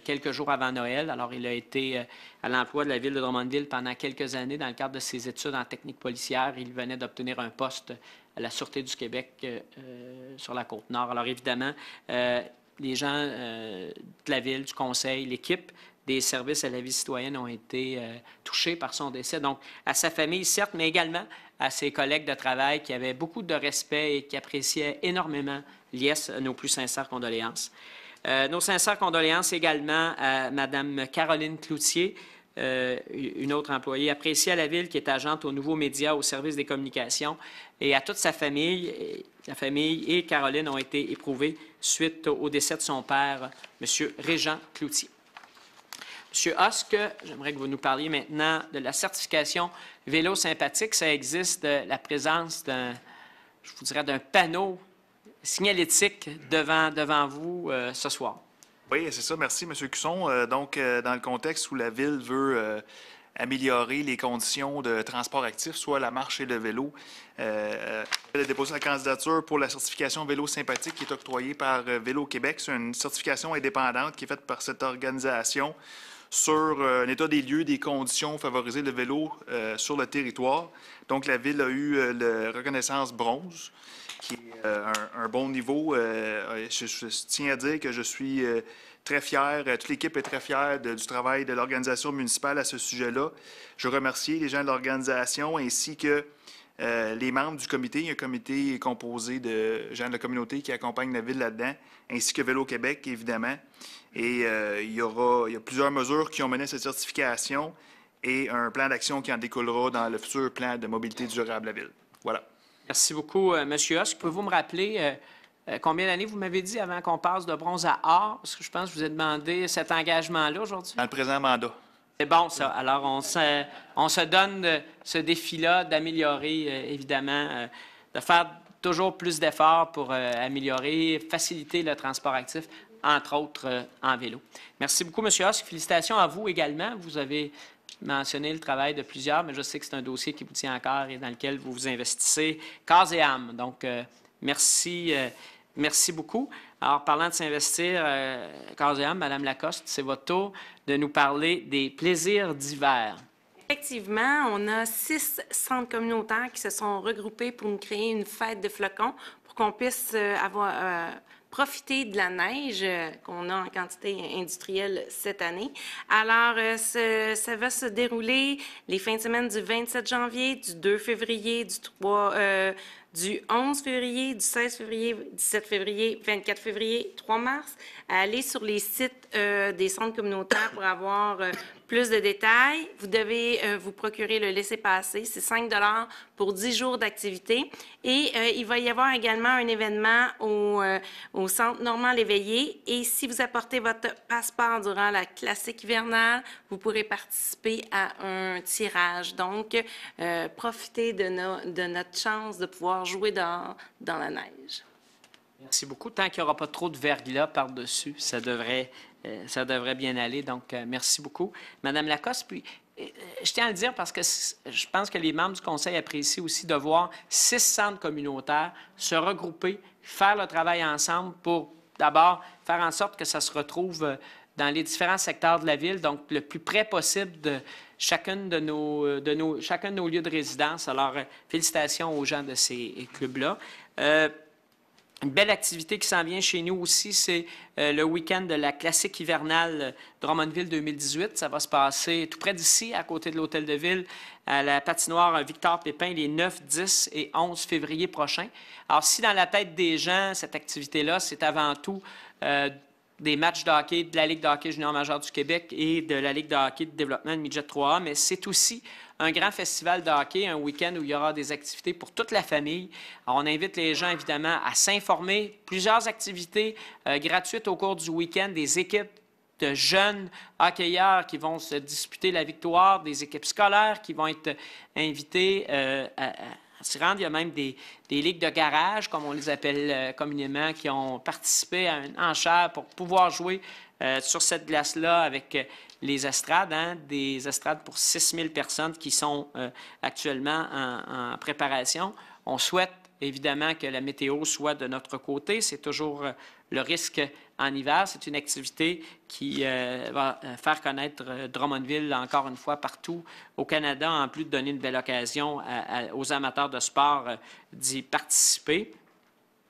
quelques jours avant Noël. Alors, il a été à l'emploi de la Ville de Drummondville pendant quelques années dans le cadre de ses études en technique policière. Il venait d'obtenir un poste à la Sûreté du Québec sur la Côte-Nord. Alors, évidemment, les gens de la Ville, du Conseil, l'équipe des services à la vie citoyenne ont été touchés par son décès. Donc, à sa famille, certes, mais également à ses collègues de travail qui avaient beaucoup de respect et qui appréciaient énormément Lies, nos plus sincères condoléances. Nos sincères condoléances également à Mme Caroline Cloutier, une autre employée appréciée à la Ville qui est agente aux Nouveaux Médias au service des communications, et à toute sa famille. La famille et Caroline ont été éprouvées suite au décès de son père, M. Régent Cloutier. Monsieur Husk, j'aimerais que vous nous parliez maintenant de la certification vélo sympathique. Ça existe la présence d'un, je vous dirais, d'un panneau signalétique devant vous ce soir. Oui, c'est ça. Merci, M. Cusson. Donc, dans le contexte où la Ville veut améliorer les conditions de transport actif, soit la marche et le vélo, elle a déposé la candidature pour la certification vélo sympathique qui est octroyée par Vélo Québec. C'est une certification indépendante qui est faite par cette organisation sur un état des lieux, des conditions favoriser le vélo sur le territoire. Donc, la Ville a eu la reconnaissance bronze, qui est un bon niveau. Je tiens à dire que je suis très fier, toute l'équipe est très fière du travail de l'organisation municipale à ce sujet-là. Je remercie les gens de l'organisation ainsi que les membres du comité. Il y a un comité composé de gens de la communauté qui accompagnent la Ville là-dedans, ainsi que Vélo Québec, évidemment. Et il y a plusieurs mesures qui ont mené à cette certification et un plan d'action qui en découlera dans le futur plan de mobilité durable à la Ville. Voilà. Merci beaucoup, M. Husk. Pouvez-vous me rappeler combien d'années vous m'avez dit avant qu'on passe de bronze à or? Parce que je pense que je vous ai demandé cet engagement-là aujourd'hui. Dans le présent mandat. C'est bon, ça. Alors, on se donne ce défi-là d'améliorer, évidemment, de faire toujours plus d'efforts pour améliorer, faciliter le transport actif, entre autres en vélo. Merci beaucoup, M. Husk. Félicitations à vous également. Vous avez mentionné le travail de plusieurs, mais je sais que c'est un dossier qui vous tient à cœur et dans lequel vous vous investissez corps et âme. Donc, merci beaucoup. Alors, parlant de s'investir corps et âme, Mme Lacoste, c'est votre tour de nous parler des plaisirs d'hiver. Effectivement, on a 6 centres communautaires qui se sont regroupés pour nous créer une fête de flocons pour qu'on puisse profiter de la neige qu'on a en quantité industrielle cette année. Alors, ça va se dérouler les fins de semaine du 27 janvier, du 2 février, du 11 février, du 16 février, 17 février, 24 février, 3 mars. Allez sur les sites des centres communautaires pour avoir plus de détails. Vous devez vous procurer le laissez-passer. C'est 5 $ pour 10 jours d'activité. Et il va y avoir également un événement au Centre Normand-Léveillé. Et si vous apportez votre passeport durant la classique hivernale, vous pourrez participer à un tirage. Donc, profitez de notre chance de pouvoir jouer dans la neige. Merci beaucoup. Tant qu'il n'y aura pas trop de verglas par-dessus, ça devrait bien aller. Donc, merci beaucoup. Madame Lacoste, puis, je tiens à le dire parce que je pense que les membres du Conseil apprécient aussi de voir 6 centres communautaires se regrouper, faire le travail ensemble pour, d'abord, faire en sorte que ça se retrouve dans les différents secteurs de la Ville, donc le plus près possible de chacun de nos lieux de résidence. Alors, félicitations aux gens de ces clubs-là. Une belle activité qui s'en vient chez nous aussi, c'est le week-end de la classique hivernale Drummondville 2018. Ça va se passer tout près d'ici, à côté de l'Hôtel de Ville, à la patinoire Victor Pépin, les 9, 10 et 11 février prochains. Alors, si dans la tête des gens, cette activité-là, c'est avant tout des matchs de hockey de la Ligue de hockey junior majeur du Québec et de la Ligue de hockey de développement de Midget 3A, mais c'est aussi un grand festival de hockey, un week-end où il y aura des activités pour toute la famille. Alors, on invite les gens, évidemment, à s'informer. Plusieurs activités gratuites au cours du week-end, des équipes de jeunes hockeyeurs qui vont se disputer la victoire, des équipes scolaires qui vont être invitées à s'y rendre. Il y a même des ligues de garage, comme on les appelle communément, qui ont participé à une enchère pour pouvoir jouer sur cette glace-là avec les estrades, des estrades pour 6 000 personnes qui sont actuellement en préparation. On souhaite évidemment que la météo soit de notre côté. C'est toujours le risque en hiver. C'est une activité qui va faire connaître Drummondville, encore une fois, partout au Canada, en plus de donner une belle occasion aux amateurs de sport d'y participer.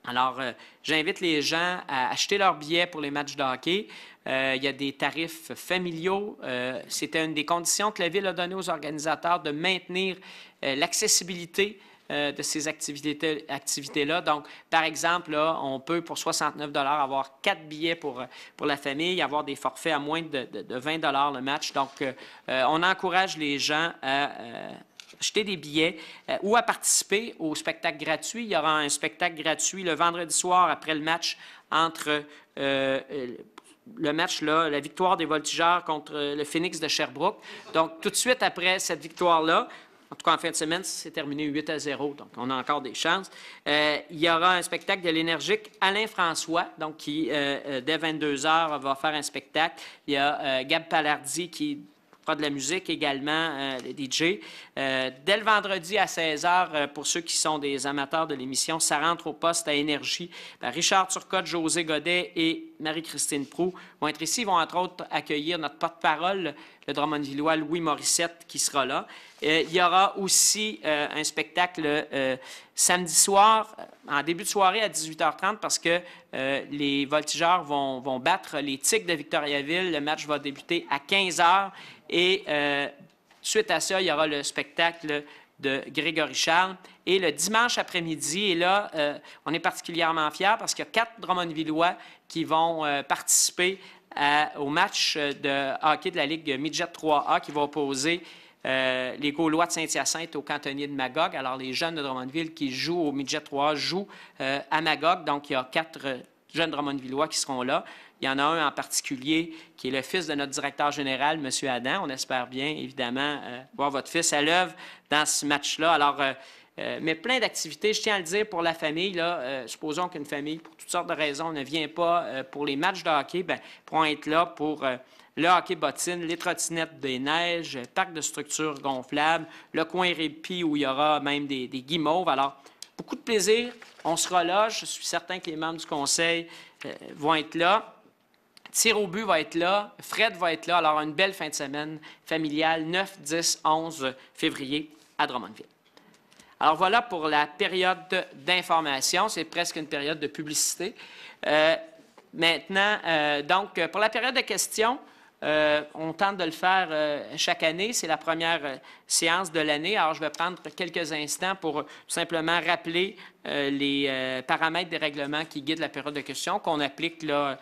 Alors, j'invite les gens à acheter leurs billets pour les matchs de hockey. Il y a des tarifs familiaux. C'était une des conditions que la Ville a données aux organisateurs de maintenir l'accessibilité de ces activités-là. Donc, par exemple, là, on peut, pour 69 $ avoir 4 billets pour la famille, avoir des forfaits à moins de 20 $ le match. Donc, on encourage les gens à acheter des billets ou à participer au spectacle gratuit. Il y aura un spectacle gratuit le vendredi soir après le match entre le match, là, la victoire des Voltigeurs contre le Phoenix de Sherbrooke. Donc, tout de suite après cette victoire-là, en tout cas en fin de semaine, c'est terminé 8-0, donc on a encore des chances. Il y aura un spectacle de l'énergique Alain François, donc qui, dès 22 h, va faire un spectacle. Il y a Gab Palardi qui fera de la musique également, le DJ. Dès le vendredi à 16 h, pour ceux qui sont des amateurs de l'émission, ça rentre au poste à Énergie. Richard Turcotte, José Godet et Marie-Christine Proulx vont être ici. Ils vont entre autres accueillir notre porte-parole, le Drummondvillois Louis Morissette, qui sera là. Il y aura aussi un spectacle samedi soir, en début de soirée à 18 h 30, parce que les Voltigeurs vont battre les Tigres de Victoriaville. Le match va débuter à 15 h. Et suite à ça, il y aura le spectacle de Grégory Charles. Et le dimanche après-midi, et là, on est particulièrement fiers parce qu'il y a 4 Drummondvillois qui vont participer au match de hockey de la Ligue Midget 3A qui va opposer les Gaulois de Saint-Hyacinthe aux Cantonniers de Magog. Alors, les jeunes de Drummondville qui jouent au Midget 3A jouent à Magog. Donc, il y a 4 jeunes Drummondvillois qui seront là. Il y en a un en particulier qui est le fils de notre directeur général, M. Adam. On espère bien, évidemment, voir votre fils à l'œuvre dans ce match-là. Alors, mais plein d'activités, je tiens à le dire, pour la famille. Là, supposons qu'une famille, pour toutes sortes de raisons, ne vient pas pour les matchs de hockey, bien, pourront être là pour le hockey bottine, les trottinettes des neiges, parc de structures gonflables, le coin répit où il y aura même des guimauves. Alors, beaucoup de plaisir. On sera là. Je suis certain que les membres du conseil vont être là. Tir au but va être là, Fred va être là. Alors, une belle fin de semaine familiale, 9, 10, 11 février à Drummondville. Alors, voilà pour la période d'information. C'est presque une période de publicité. Maintenant, donc, pour la période de questions, on tente de le faire chaque année. C'est la première séance de l'année. Alors, je vais prendre quelques instants pour tout simplement rappeler les paramètres des règlements qui guident la période de questions qu'on applique là,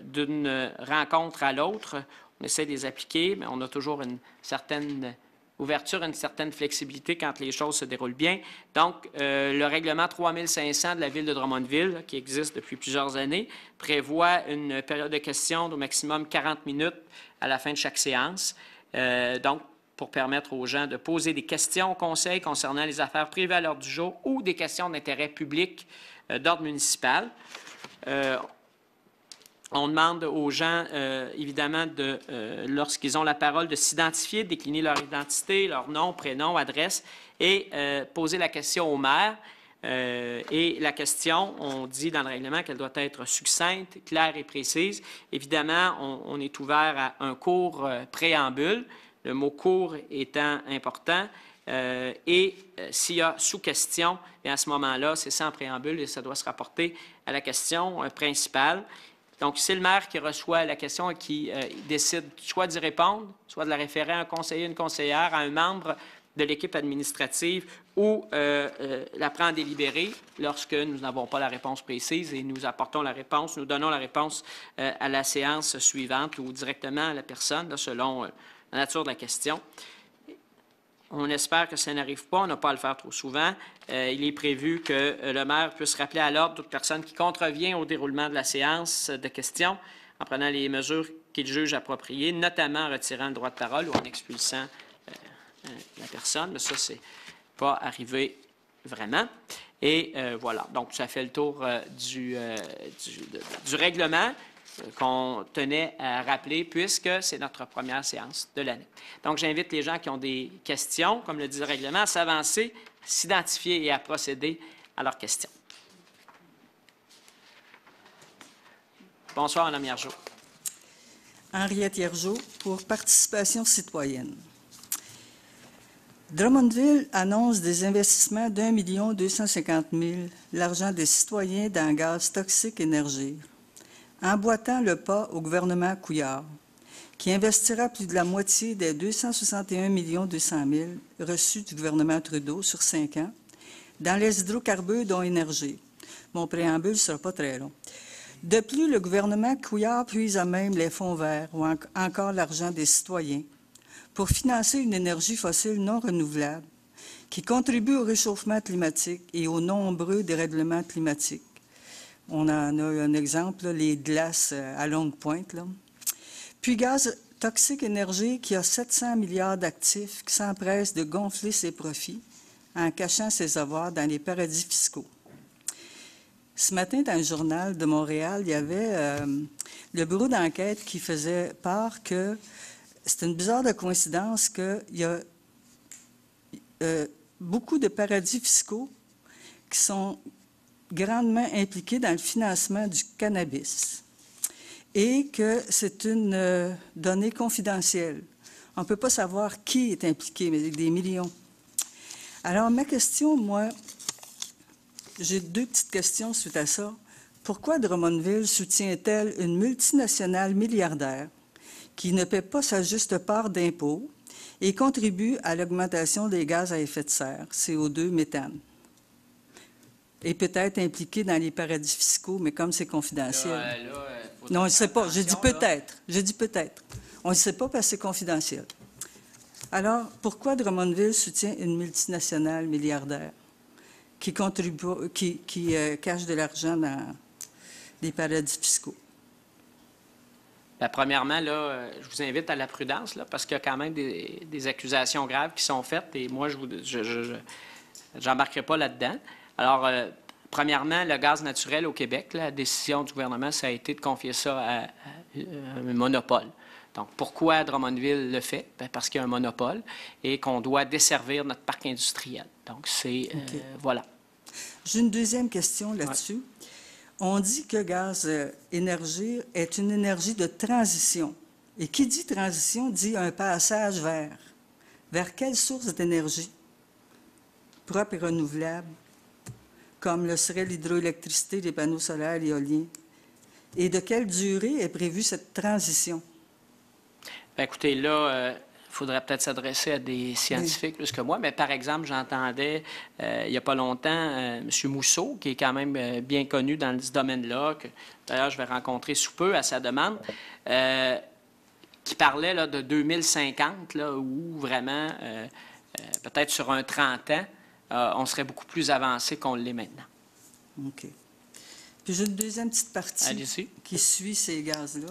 d'une rencontre à l'autre. On essaie de les appliquer, mais on a toujours une certaine ouverture, une certaine flexibilité quand les choses se déroulent bien. Donc, le règlement 3500 de la Ville de Drummondville, qui existe depuis plusieurs années, prévoit une période de questions d'au maximum 40 minutes à la fin de chaque séance. Donc, pour permettre aux gens de poser des questions au Conseil concernant les affaires privées à l'ordre du jour ou des questions d'intérêt public d'ordre municipal. On demande aux gens, évidemment, lorsqu'ils ont la parole, de s'identifier, de décliner leur identité, leur nom, prénom, adresse et poser la question au maire. Et la question, on dit dans le règlement qu'elle doit être succincte, claire et précise. Évidemment, on est ouvert à un court préambule, le mot « court » étant important. Et s'il y a sous-question, à ce moment-là, c'est sans préambule et ça doit se rapporter à la question principale. Donc, c'est le maire qui reçoit la question et qui décide soit d'y répondre, soit de la référer à un conseiller, une conseillère, à un membre de l'équipe administrative ou la prend en délibéré lorsque nous n'avons pas la réponse précise et nous apportons la réponse, nous donnons la réponse à la séance suivante ou directement à la personne, là, selon la nature de la question. On espère que ça n'arrive pas, on n'a pas à le faire trop souvent. Il est prévu que le maire puisse rappeler à l'ordre toute personne qui contrevient au déroulement de la séance de questions en prenant les mesures qu'il juge appropriées, notamment en retirant le droit de parole ou en expulsant la personne. Mais ça, c'est pas arrivé vraiment. Et voilà, donc ça fait le tour du règlement qu'on tenait à rappeler puisque c'est notre première séance de l'année. Donc, j'invite les gens qui ont des questions, comme le dit le règlement, à s'avancer, s'identifier et à procéder à leurs questions. Bonsoir, Mme Hiergeau. Henriette Hiergeau pour Participation citoyenne. Drummondville annonce des investissements d'1 250 000 l'argent des citoyens dans le gaz toxique Énergir, emboîtant le pas au gouvernement Couillard, qui investira plus de la moitié des 261 200 000 reçus du gouvernement Trudeau sur 5 ans dans les hydrocarbures dont Énergir. Mon préambule ne sera pas très long. De plus, le gouvernement Couillard puise à même les fonds verts ou encore l'argent des citoyens pour financer une énergie fossile non renouvelable qui contribue au réchauffement climatique et aux nombreux dérèglements climatiques. On en a un exemple, là, les glaces à longue pointe. Là. Puis Gaz Toxique Énergie, qui a 700 milliards d'actifs, qui s'empresse de gonfler ses profits en cachant ses avoirs dans les paradis fiscaux. Ce matin, dans le journal de Montréal, il y avait le bureau d'enquête qui faisait part que c'est une bizarre de coïncidence qu'il y a beaucoup de paradis fiscaux qui sont grandement impliqués dans le financement du cannabis et que c'est une donnée confidentielle. On ne peut pas savoir qui est impliqué, mais des millions. Alors, ma question, moi, j'ai 2 petites questions suite à ça. Pourquoi Drummondville soutient-elle une multinationale milliardaire qui ne paie pas sa juste part d'impôts et contribue à l'augmentation des gaz à effet de serre, CO2, méthane? Et peut-être impliquée dans les paradis fiscaux, mais comme c'est confidentiel. Non, on ne sait pas. J'ai dit peut-être. J'ai dit peut-être. On ne sait pas parce que c'est confidentiel. Alors, pourquoi Drummondville soutient une multinationale milliardaire qui contribue, qui cache de l'argent dans les paradis fiscaux? Bien, premièrement, là, je vous invite à la prudence, là, parce qu'il y a quand même des accusations graves qui sont faites et moi, je n'embarquerai pas là-dedans. Alors, premièrement, le gaz naturel au Québec, la décision du gouvernement, ça a été de confier ça à un monopole. Donc, pourquoi Drummondville le fait? Bien, parce qu'il y a un monopole et qu'on doit desservir notre parc industriel. Donc, c'est... voilà. J'ai une deuxième question là-dessus. Ouais. On dit que Gaz Énergie est une énergie de transition. Et qui dit transition dit un passage vers. Vers quelle source d'énergie propre et renouvelable, comme le serait l'hydroélectricité, les panneaux solaires, l'éolien? Et de quelle durée est prévue cette transition? Bien, écoutez, là, il faudrait peut-être s'adresser à des scientifiques plus que moi, mais par exemple, j'entendais il n'y a pas longtemps M. Mousseau, qui est quand même bien connu dans ce domaine-là, que d'ailleurs je vais rencontrer sous peu à sa demande, qui parlait là, de 2050, là, où vraiment, peut-être sur un 30 ans, on serait beaucoup plus avancé qu'on l'est maintenant. OK. Puis j'ai une deuxième petite partie qui suit ces gaz-là.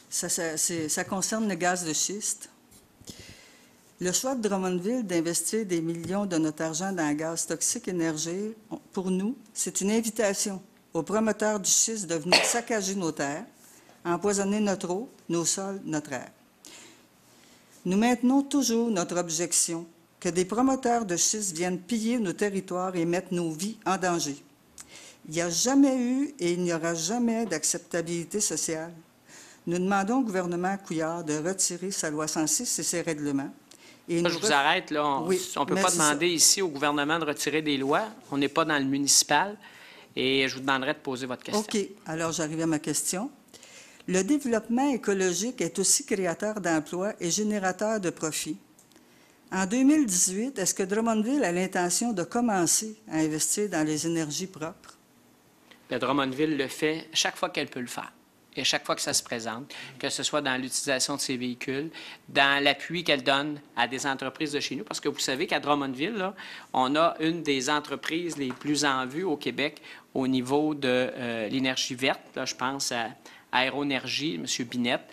Ça concerne le gaz de schiste. Le choix de Drummondville d'investir des millions de notre argent dans le gaz toxique énergie, pour nous, c'est une invitation aux promoteurs du schiste de venir saccager nos terres, empoisonner notre eau, nos sols, notre air. Nous maintenons toujours notre objection que des promoteurs de schiste viennent piller nos territoires et mettre nos vies en danger. Il n'y a jamais eu et il n'y aura jamais d'acceptabilité sociale. Nous demandons au gouvernement Couillard de retirer sa loi 106 et ses règlements. Et je vous arrête, là. On ne peut pas demander ici au gouvernement de retirer des lois. On n'est pas dans le municipal. Et je vous demanderai de poser votre question. OK. Alors, j'arrive à ma question. Le développement écologique est aussi créateur d'emplois et générateur de profits. En 2018, est-ce que Drummondville a l'intention de commencer à investir dans les énergies propres? Bien, Drummondville le fait chaque fois qu'elle peut le faire. Et à chaque fois que ça se présente, que ce soit dans l'utilisation de ces véhicules, dans l'appui qu'elle donne à des entreprises de chez nous, parce que vous savez qu'à Drummondville, là, on a une des entreprises les plus en vue au Québec au niveau de l'énergie verte. Là, je pense à Aéroénergie, M. Binette.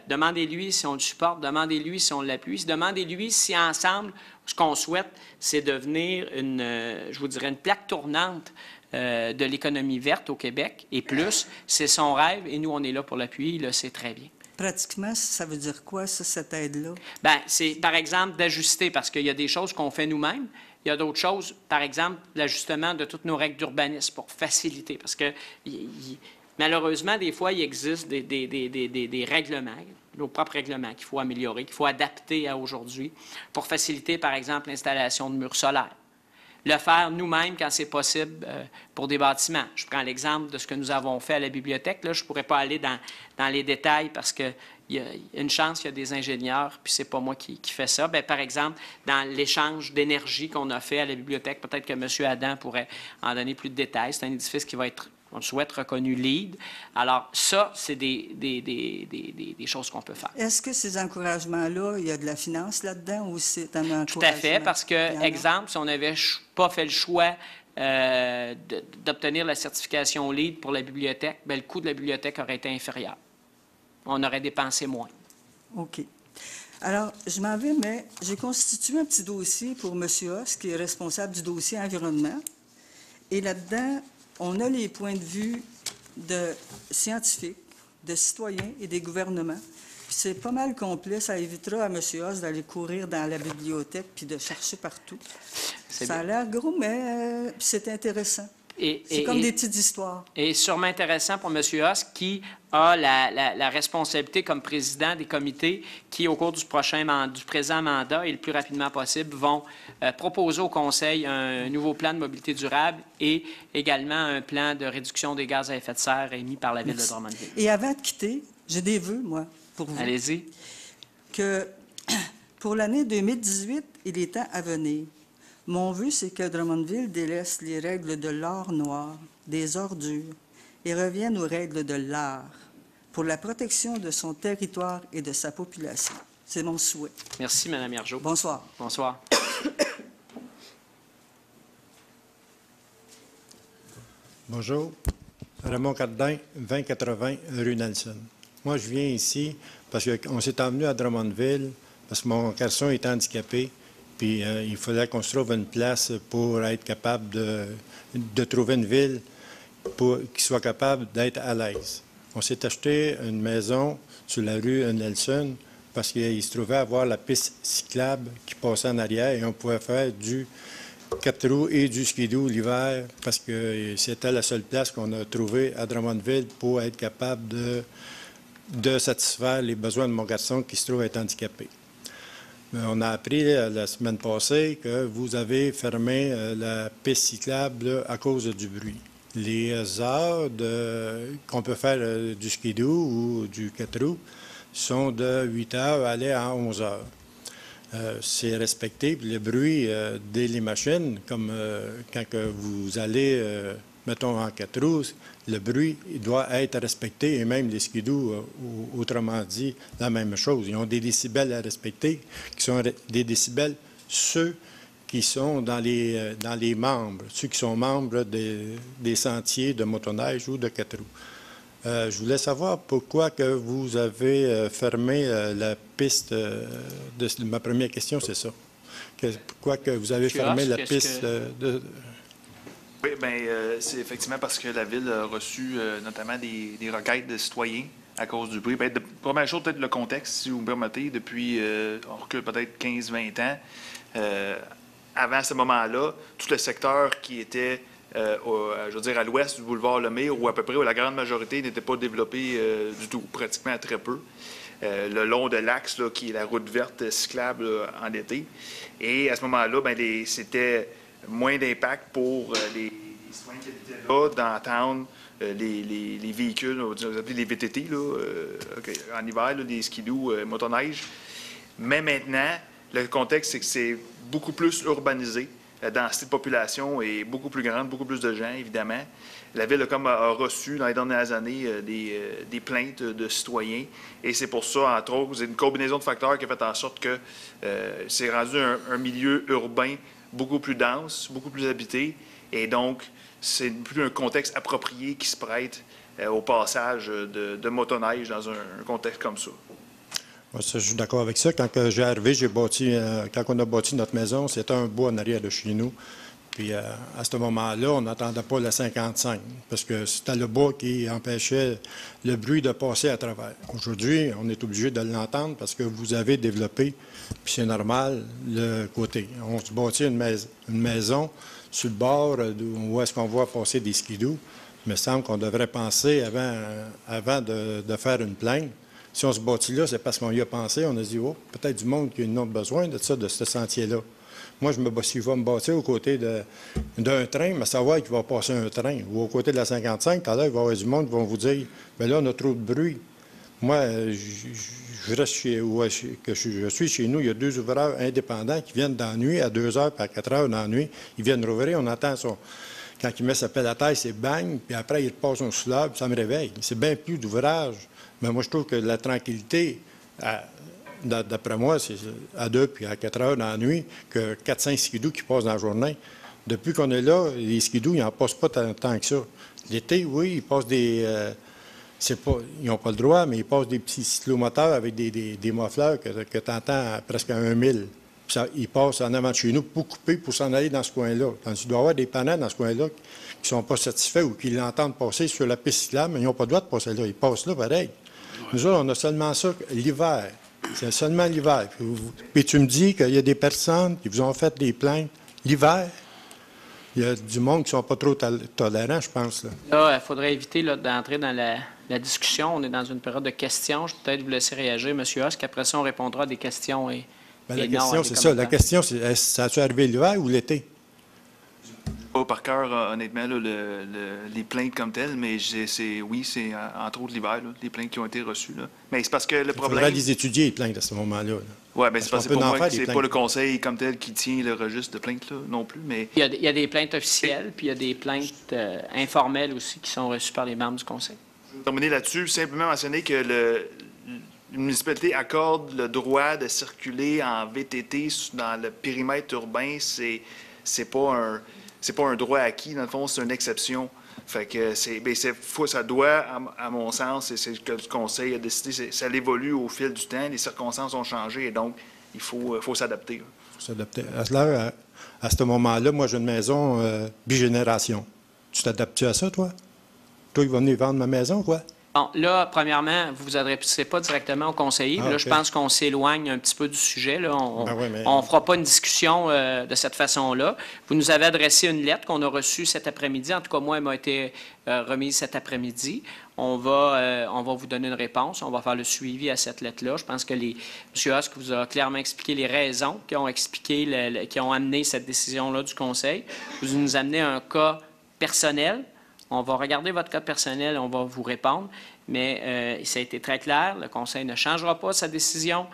Demandez-lui si on le supporte, demandez-lui si on l'appuie, demandez-lui si ensemble, ce qu'on souhaite, c'est devenir je vous dirais, une plaque tournante de l'économie verte au Québec, et plus, c'est son rêve, et nous, on est là pour l'appuyer, il le sait très bien. Pratiquement, ça veut dire quoi, ça, cette aide-là? Bien, c'est, par exemple, d'ajuster, parce qu'il y a des choses qu'on fait nous-mêmes, il y a d'autres choses, par exemple, l'ajustement de toutes nos règles d'urbanisme pour faciliter, parce que malheureusement, des fois, il existe des règlements, nos propres règlements qu'il faut améliorer, qu'il faut adapter à aujourd'hui, pour faciliter, par exemple, l'installation de murs solaires. Le faire nous-mêmes quand c'est possible pour des bâtiments. Je prends l'exemple de ce que nous avons fait à la bibliothèque. Là, je ne pourrais pas aller dans les détails parce qu'il y a une chance qu'il y a des ingénieurs, puis c'est pas moi qui fais ça. Bien, par exemple, dans l'échange d'énergie qu'on a fait à la bibliothèque, peut-être que M. Adam pourrait en donner plus de détails. C'est un édifice qui va être, on le souhaite, reconnu LEED. Alors, ça, c'est des choses qu'on peut faire. Est-ce que ces encouragements-là, il y a de la finance là-dedans ou c'est un encouragement? Tout à fait, parce que, exemple, si on n'avait pas fait le choix d'obtenir la certification LEED pour la bibliothèque, bien, le coût de la bibliothèque aurait été inférieur. On aurait dépensé moins. OK. Alors, je m'en vais, mais j'ai constitué un petit dossier pour M. Hoss, qui est responsable du dossier environnement. Et là-dedans, on a les points de vue de scientifiques, de citoyens et des gouvernements. Puis c'est pas mal complet. Ça évitera à M. Hoss d'aller courir dans la bibliothèque puis de chercher partout. Ça a l'air gros, mais c'est intéressant. C'est comme des petites histoires. Et sûrement intéressant pour M. Hoss, qui a la responsabilité comme président des comités qui, au cours du présent mandat et le plus rapidement possible, vont proposer au Conseil un nouveau plan de mobilité durable et également un plan de réduction des gaz à effet de serre émis par la Ville de Drummondville. Et avant de quitter, j'ai des vœux, moi, pour vous. Allez-y. Que pour l'année 2018 et les temps à venir, mon vœu, c'est que Drummondville délaisse les règles de l'or noir, des ordures, et revienne aux règles de l'art pour la protection de son territoire et de sa population. C'est mon souhait. Merci, Mme Hiergeau. Bonsoir. Bonsoir. Bonjour. Raymond Cardin, 2080 rue Nelson. Moi, je viens ici parce qu'on s'est emmené à Drummondville parce que mon garçon est handicapé. Puis il fallait qu'on se trouve une place pour être capable de trouver une ville qui soit capable d'être à l'aise. On s'est acheté une maison sur la rue Nelson parce qu'il se trouvait avoir la piste cyclable qui passait en arrière et on pouvait faire du 4 roues et du skidoo l'hiver parce que c'était la seule place qu'on a trouvée à Drummondville pour être capable de satisfaire les besoins de mon garçon qui se trouve être handicapé. On a appris la semaine passée que vous avez fermé la piste cyclable à cause du bruit. Les heures qu'on peut faire du skidoo ou du 4 roues sont de 8 heures à aller à 11 heures. C'est respecté. Puis le bruit des les machines, comme quand vous allez, mettons, en 4 roues, le bruit il doit être respecté, et même les skidoo, autrement dit, la même chose. Ils ont des décibels à respecter, qui sont des décibels, ceux qui sont dans les membres, ceux qui sont membres des sentiers de motoneige ou de 4 roues. Je voulais savoir pourquoi que vous avez fermé la piste. Ma première question, c'est ça. Pourquoi que vous avez fermé la piste de... Oui, bien, c'est effectivement parce que la Ville a reçu notamment des requêtes de citoyens à cause du bruit. Bien, première chose, peut-être le contexte, si vous me permettez, depuis, on recule peut-être 15-20 ans. Avant ce moment-là, tout le secteur qui était, je veux dire, à l'ouest du boulevard Lemire, ou à peu près, où la grande majorité n'était pas développée du tout, pratiquement très peu. Le long de l'axe, qui est la route verte cyclable en été. Et à ce moment-là, bien, c'était moins d'impact pour les citoyens qui étaient là, d'entendre les véhicules, on va appeler les VTT, en hiver, les skidoo, motoneige. Mais maintenant, le contexte, c'est que c'est beaucoup plus urbanisé. La densité de population est beaucoup plus grande, beaucoup plus de gens, évidemment. La Ville a reçu, dans les dernières années, des plaintes de citoyens. Et c'est pour ça, entre autres, c'est une combinaison de facteurs qui a fait en sorte que c'est rendu un milieu urbain beaucoup plus dense, beaucoup plus habité. Et donc, c'est plus un contexte approprié qui se prête au passage de motoneige dans un contexte comme ça. Moi, je suis d'accord avec ça. Quand j'ai arrivé, quand on a bâti notre maison, c'était un bois en arrière de chez nous. Puis à ce moment-là, on n'entendait pas la 55 parce que c'était le bois qui empêchait le bruit de passer à travers. Aujourd'hui, on est obligé de l'entendre parce que vous avez développé, puis c'est normal, le côté. On se bâtit une maison sur le bord où est-ce qu'on voit passer des skidoo. Il me semble qu'on devrait penser avant de faire une plainte. Si on se bâtit là, c'est parce qu'on y a pensé. On a dit, oh, peut-être du monde qui a besoin de ça, de ce sentier-là. Moi, si je vais me bâtir aux côtés d'un train, mais savoir qu'il va passer un train. Ou aux côtés de la 55, tout à l'heure, il va y avoir du monde qui vont vous dire, bien là, on a trop de bruit. Moi, je reste je suis chez nous, il y a 2 ouvreurs indépendants qui viennent dans la nuit, à 2 heures puis à 4 heures dans la nuit. Ils viennent rouvrir, on entend ça. Quand il met sa pelle à terre, c'est bang, puis après, il repasse un souleur, puis ça me réveille. C'est bien plus d'ouvrage. Mais moi, je trouve que la tranquillité, d'après moi, c'est à 2 puis à 4 heures dans la nuit, que 4-5 skidoo qui passent dans la journée. Depuis qu'on est là, les skidoo, ils n'en passent pas tant que ça. L'été, oui, ils passent des... ils n'ont pas le droit, mais ils passent des petits cyclomoteurs avec des muffleurs que tu entends presque à 1 000. Puis ils passent en avant de chez nous pour couper, pour s'en aller dans ce coin-là. Tandis qu'il doit y avoir des panneaux dans ce coin-là qui ne sont pas satisfaits ou qui l'entendent passer sur la piste cyclable, mais ils n'ont pas le droit de passer là. Ils passent là, pareil. Nous autres, on a seulement ça l'hiver. C'est seulement l'hiver. Puis tu me dis qu'il y a des personnes qui vous ont fait des plaintes l'hiver. Il y a du monde qui ne sont pas trop tolérants, je pense. Là, il faudrait éviter d'entrer dans la discussion. On est dans une période de questions. Je vais peut-être vous laisser réagir, M. Husk. Après ça, on répondra à des questions et la question, c'est ça. La question, c'est ça a-tu arrivé l'hiver ou l'été? Pas par cœur, honnêtement, là, les plaintes comme telles, mais oui, c'est entre autres l'hiver, les plaintes qui ont été reçues. Là. Mais c'est parce que le problème... Il faudrait les étudier, les plaintes, à ce moment-là. Oui, bien, c'est parce que pour moi, c'est pas le conseil comme tel qui tient le registre de plaintes là, non plus. Mais... Il y a des plaintes officielles, puis il y a des plaintes informelles aussi qui sont reçues par les membres du conseil. Je vais terminer là-dessus. Simplement mentionner que la municipalité accorde le droit de circuler en VTT dans le périmètre urbain. C'est pas un droit acquis, dans le fond, c'est une exception. Fait que ça doit, à mon sens, et c'est ce que le Conseil a décidé, ça évolue au fil du temps, les circonstances ont changé et donc il faut s'adapter. Il faut s'adapter. À ce moment-là, moi, j'ai une maison bigénération. Tu t'adaptes-tu à ça, toi? Toi, il va venir vendre ma maison, quoi? Bon, là, premièrement, vous ne vous adressez pas directement au conseiller. Là, je pense qu'on s'éloigne un petit peu du sujet. Là. On ne fera pas une discussion de cette façon-là. Vous nous avez adressé une lettre qu'on a reçue cet après-midi. En tout cas, moi, elle m'a été remise cet après-midi. On va vous donner une réponse. On va faire le suivi à cette lettre-là. Je pense que M. Husk vous a clairement expliqué les raisons qui ont amené cette décision-là du conseil. Vous nous amenez un cas personnel. On va regarder votre cas personnel, on va vous répondre, mais ça a été très clair. Le Conseil ne changera pas sa décision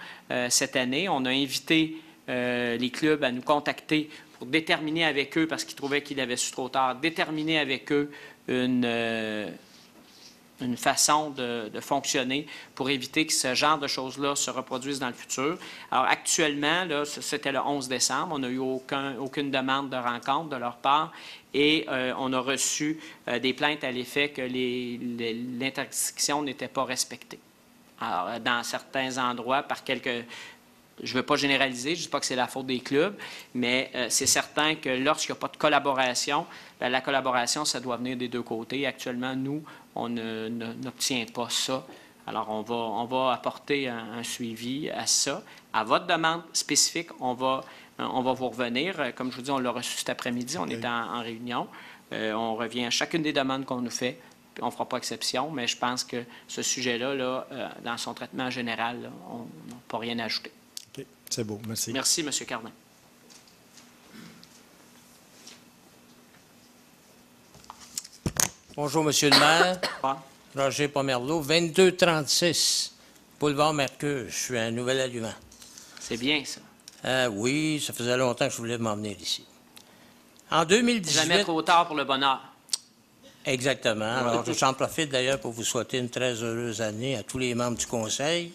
cette année. On a invité les clubs à nous contacter pour déterminer avec eux, parce qu'ils trouvaient qu'ils avaient su trop tard, déterminer avec eux une façon de fonctionner pour éviter que ce genre de choses-là se reproduisent dans le futur. Alors, actuellement, là, c'était le 11 décembre, on n'a eu aucune demande de rencontre de leur part et on a reçu des plaintes à l'effet que l'interdiction n'était pas respectée. Alors, dans certains endroits, par quelques... Je ne veux pas généraliser, je ne dis pas que c'est la faute des clubs, mais c'est certain que lorsqu'il n'y a pas de collaboration, bien, la collaboration, ça doit venir des deux côtés. Actuellement, nous, on n'obtient pas ça. Alors, on va apporter un suivi à ça. À votre demande spécifique, on va vous revenir. Comme je vous dis, on l'a reçu cet après-midi, on est en réunion. On revient à chacune des demandes qu'on nous fait. Puis on ne fera pas exception, mais je pense que ce sujet-là, dans son traitement général, là, on n'a pas rien à ajouter. OK, c'est beau. Merci. Merci, M. Cardin. Bonjour, Monsieur le maire. Roger Pomerleau, 2236, boulevard Mercure. Je suis un nouvel allumant. C'est bien, ça. Oui, ça faisait longtemps que je voulais m'en venir ici. En 2018... Jamais trop tard pour le bonheur. Exactement. Alors, j'en profite d'ailleurs pour vous souhaiter une très heureuse année à tous les membres du Conseil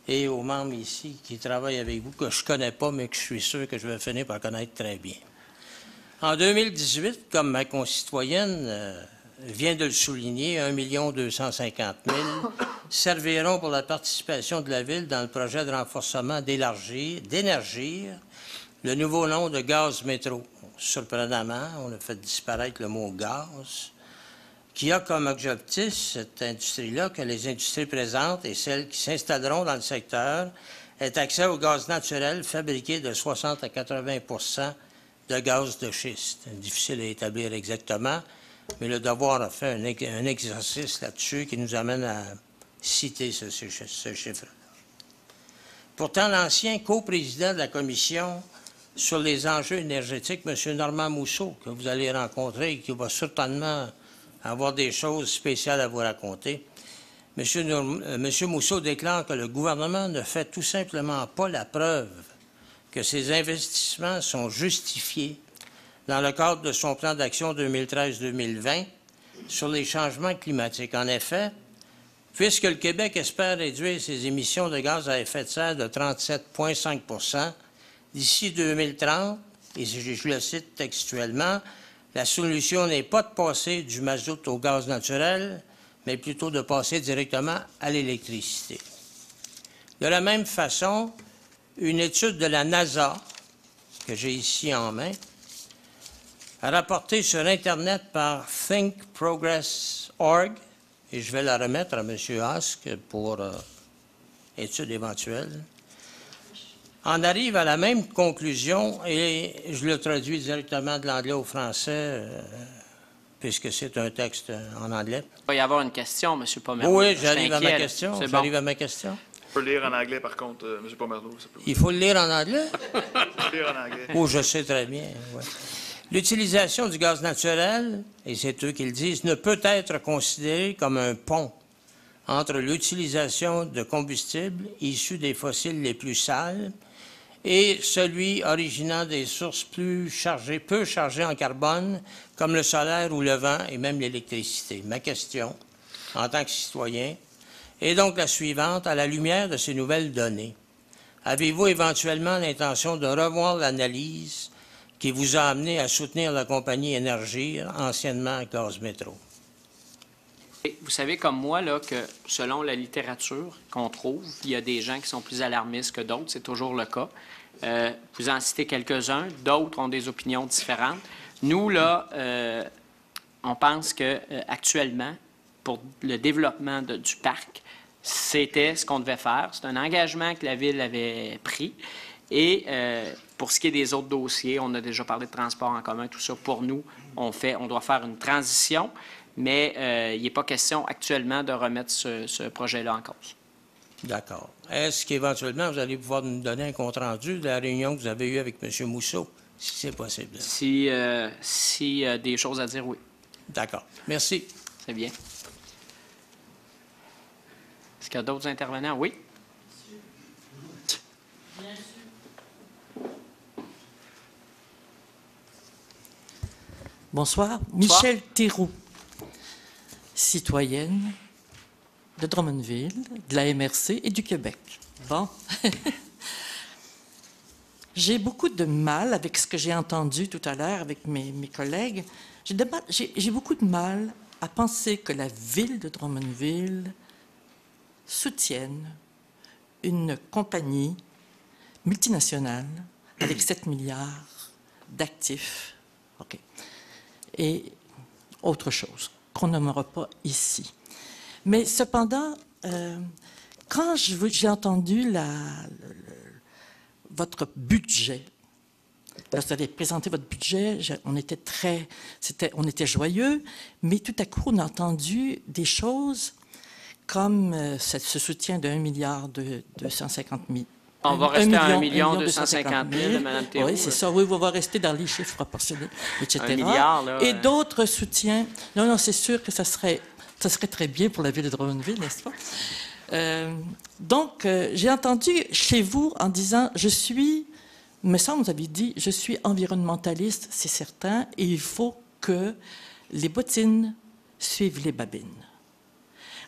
et aux membres ici qui travaillent avec vous, que je ne connais pas, mais que je suis sûr que je vais finir par connaître très bien. En 2018, comme ma concitoyenne vient de le souligner, 1 250 000 serviront pour la participation de la Ville dans le projet de renforcement d'énergir le nouveau nom de Gaz Métro. Surprenamment, on a fait disparaître le mot « gaz », qui a comme objectif, cette industrie-là, que les industries présentes et celles qui s'installeront dans le secteur aient accès au gaz naturel fabriqué de 60 à 80 de gaz de schiste. Difficile à établir exactement, mais le devoir a fait un exercice là-dessus qui nous amène à citer ce chiffre-là. Pourtant, l'ancien coprésident de la Commission sur les enjeux énergétiques, M. Normand Mousseau, que vous allez rencontrer et qui va certainement avoir des choses spéciales à vous raconter, M. Mousseau déclare que le gouvernement ne fait tout simplement pas la preuve que ces investissements sont justifiés dans le cadre de son plan d'action 2013-2020 sur les changements climatiques. En effet, puisque le Québec espère réduire ses émissions de gaz à effet de serre de 37,5 d'ici 2030 et je le cite textuellement, « La solution n'est pas de passer du mazout au gaz naturel, mais plutôt de passer directement à l'électricité. » De la même façon, une étude de la NASA, que j'ai ici en main, rapportée sur Internet par thinkprogress.org, et je vais la remettre à M. Husk pour étude éventuelle, en arrive à la même conclusion, et je le traduis directement de l'anglais au français, puisque c'est un texte en anglais. Il va y avoir une question, M. Pomerleau. Oui, j'arrive à ma question. J'arrive à ma question. On peut lire en anglais, par contre, M. Pomerleau. Il faut le lire en anglais? Lire en anglais. Oh, je sais très bien, ouais. L'utilisation du gaz naturel, et c'est eux qui le disent, ne peut être considérée comme un pont entre l'utilisation de combustibles issus des fossiles les plus sales et celui originant des sources peu chargées en carbone, comme le solaire ou le vent et même l'électricité. Ma question, en tant que citoyen, est donc la suivante, à la lumière de ces nouvelles données. Avez-vous éventuellement l'intention de revoir l'analyse qui vous a amené à soutenir la compagnie Énergir, anciennement Gaz Métro? Vous savez comme moi là, que selon la littérature qu'on trouve, il y a des gens qui sont plus alarmistes que d'autres, c'est toujours le cas. Vous en citez quelques-uns, d'autres ont des opinions différentes. Nous, là, on pense qu'actuellement, pour le développement du parc, c'était ce qu'on devait faire. C'est un engagement que la Ville avait pris. Et pour ce qui est des autres dossiers, on a déjà parlé de transport en commun, tout ça. Pour nous, on doit faire une transition. Mais il n'est pas question actuellement de remettre ce projet-là en cause. D'accord. Est-ce qu'éventuellement, vous allez pouvoir nous donner un compte-rendu de la réunion que vous avez eue avec M. Mousseau, si c'est possible? Si des choses à dire, oui. D'accord. Merci. C'est bien. Est-ce qu'il y a d'autres intervenants? Oui. Bonsoir. Michel Théroux, citoyenne de Drummondville, de la MRC et du Québec. Bon. J'ai beaucoup de mal avec ce que j'ai entendu tout à l'heure avec mes collègues. J'ai beaucoup de mal à penser que la Ville de Drummondville soutienne une compagnie multinationale avec 7 milliards d'actifs. OK. Et autre chose qu'on nommera pas ici. Mais cependant, quand j'ai entendu votre budget, vous avez présenté votre budget, on était joyeux, mais tout à coup, on a entendu des choses comme ce soutien de 1,250 milliard. On va rester à 1,250,000, Mme Théroux. Oui, c'est ça. Oui, on va rester dans les chiffres proportionnés, etc. 1 milliard, là, et d'autres soutiens. Non, c'est sûr que ça serait très bien pour la ville de Drummondville, n'est-ce pas? Donc, j'ai entendu chez vous en disant, me semble, vous avez dit, je suis environnementaliste, c'est certain, et il faut que les bottines suivent les babines.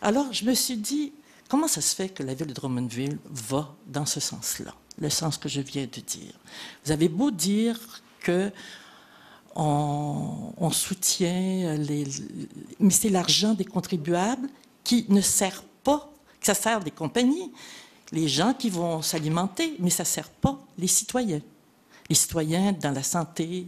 Alors, je me suis dit, comment ça se fait que la ville de Drummondville va dans ce sens-là, le sens que je viens de dire? Vous avez beau dire que on soutient mais c'est l'argent des contribuables qui ne sert pas, que ça sert des compagnies, les gens qui vont s'alimenter, mais ça ne sert pas les citoyens. Les citoyens dans la santé,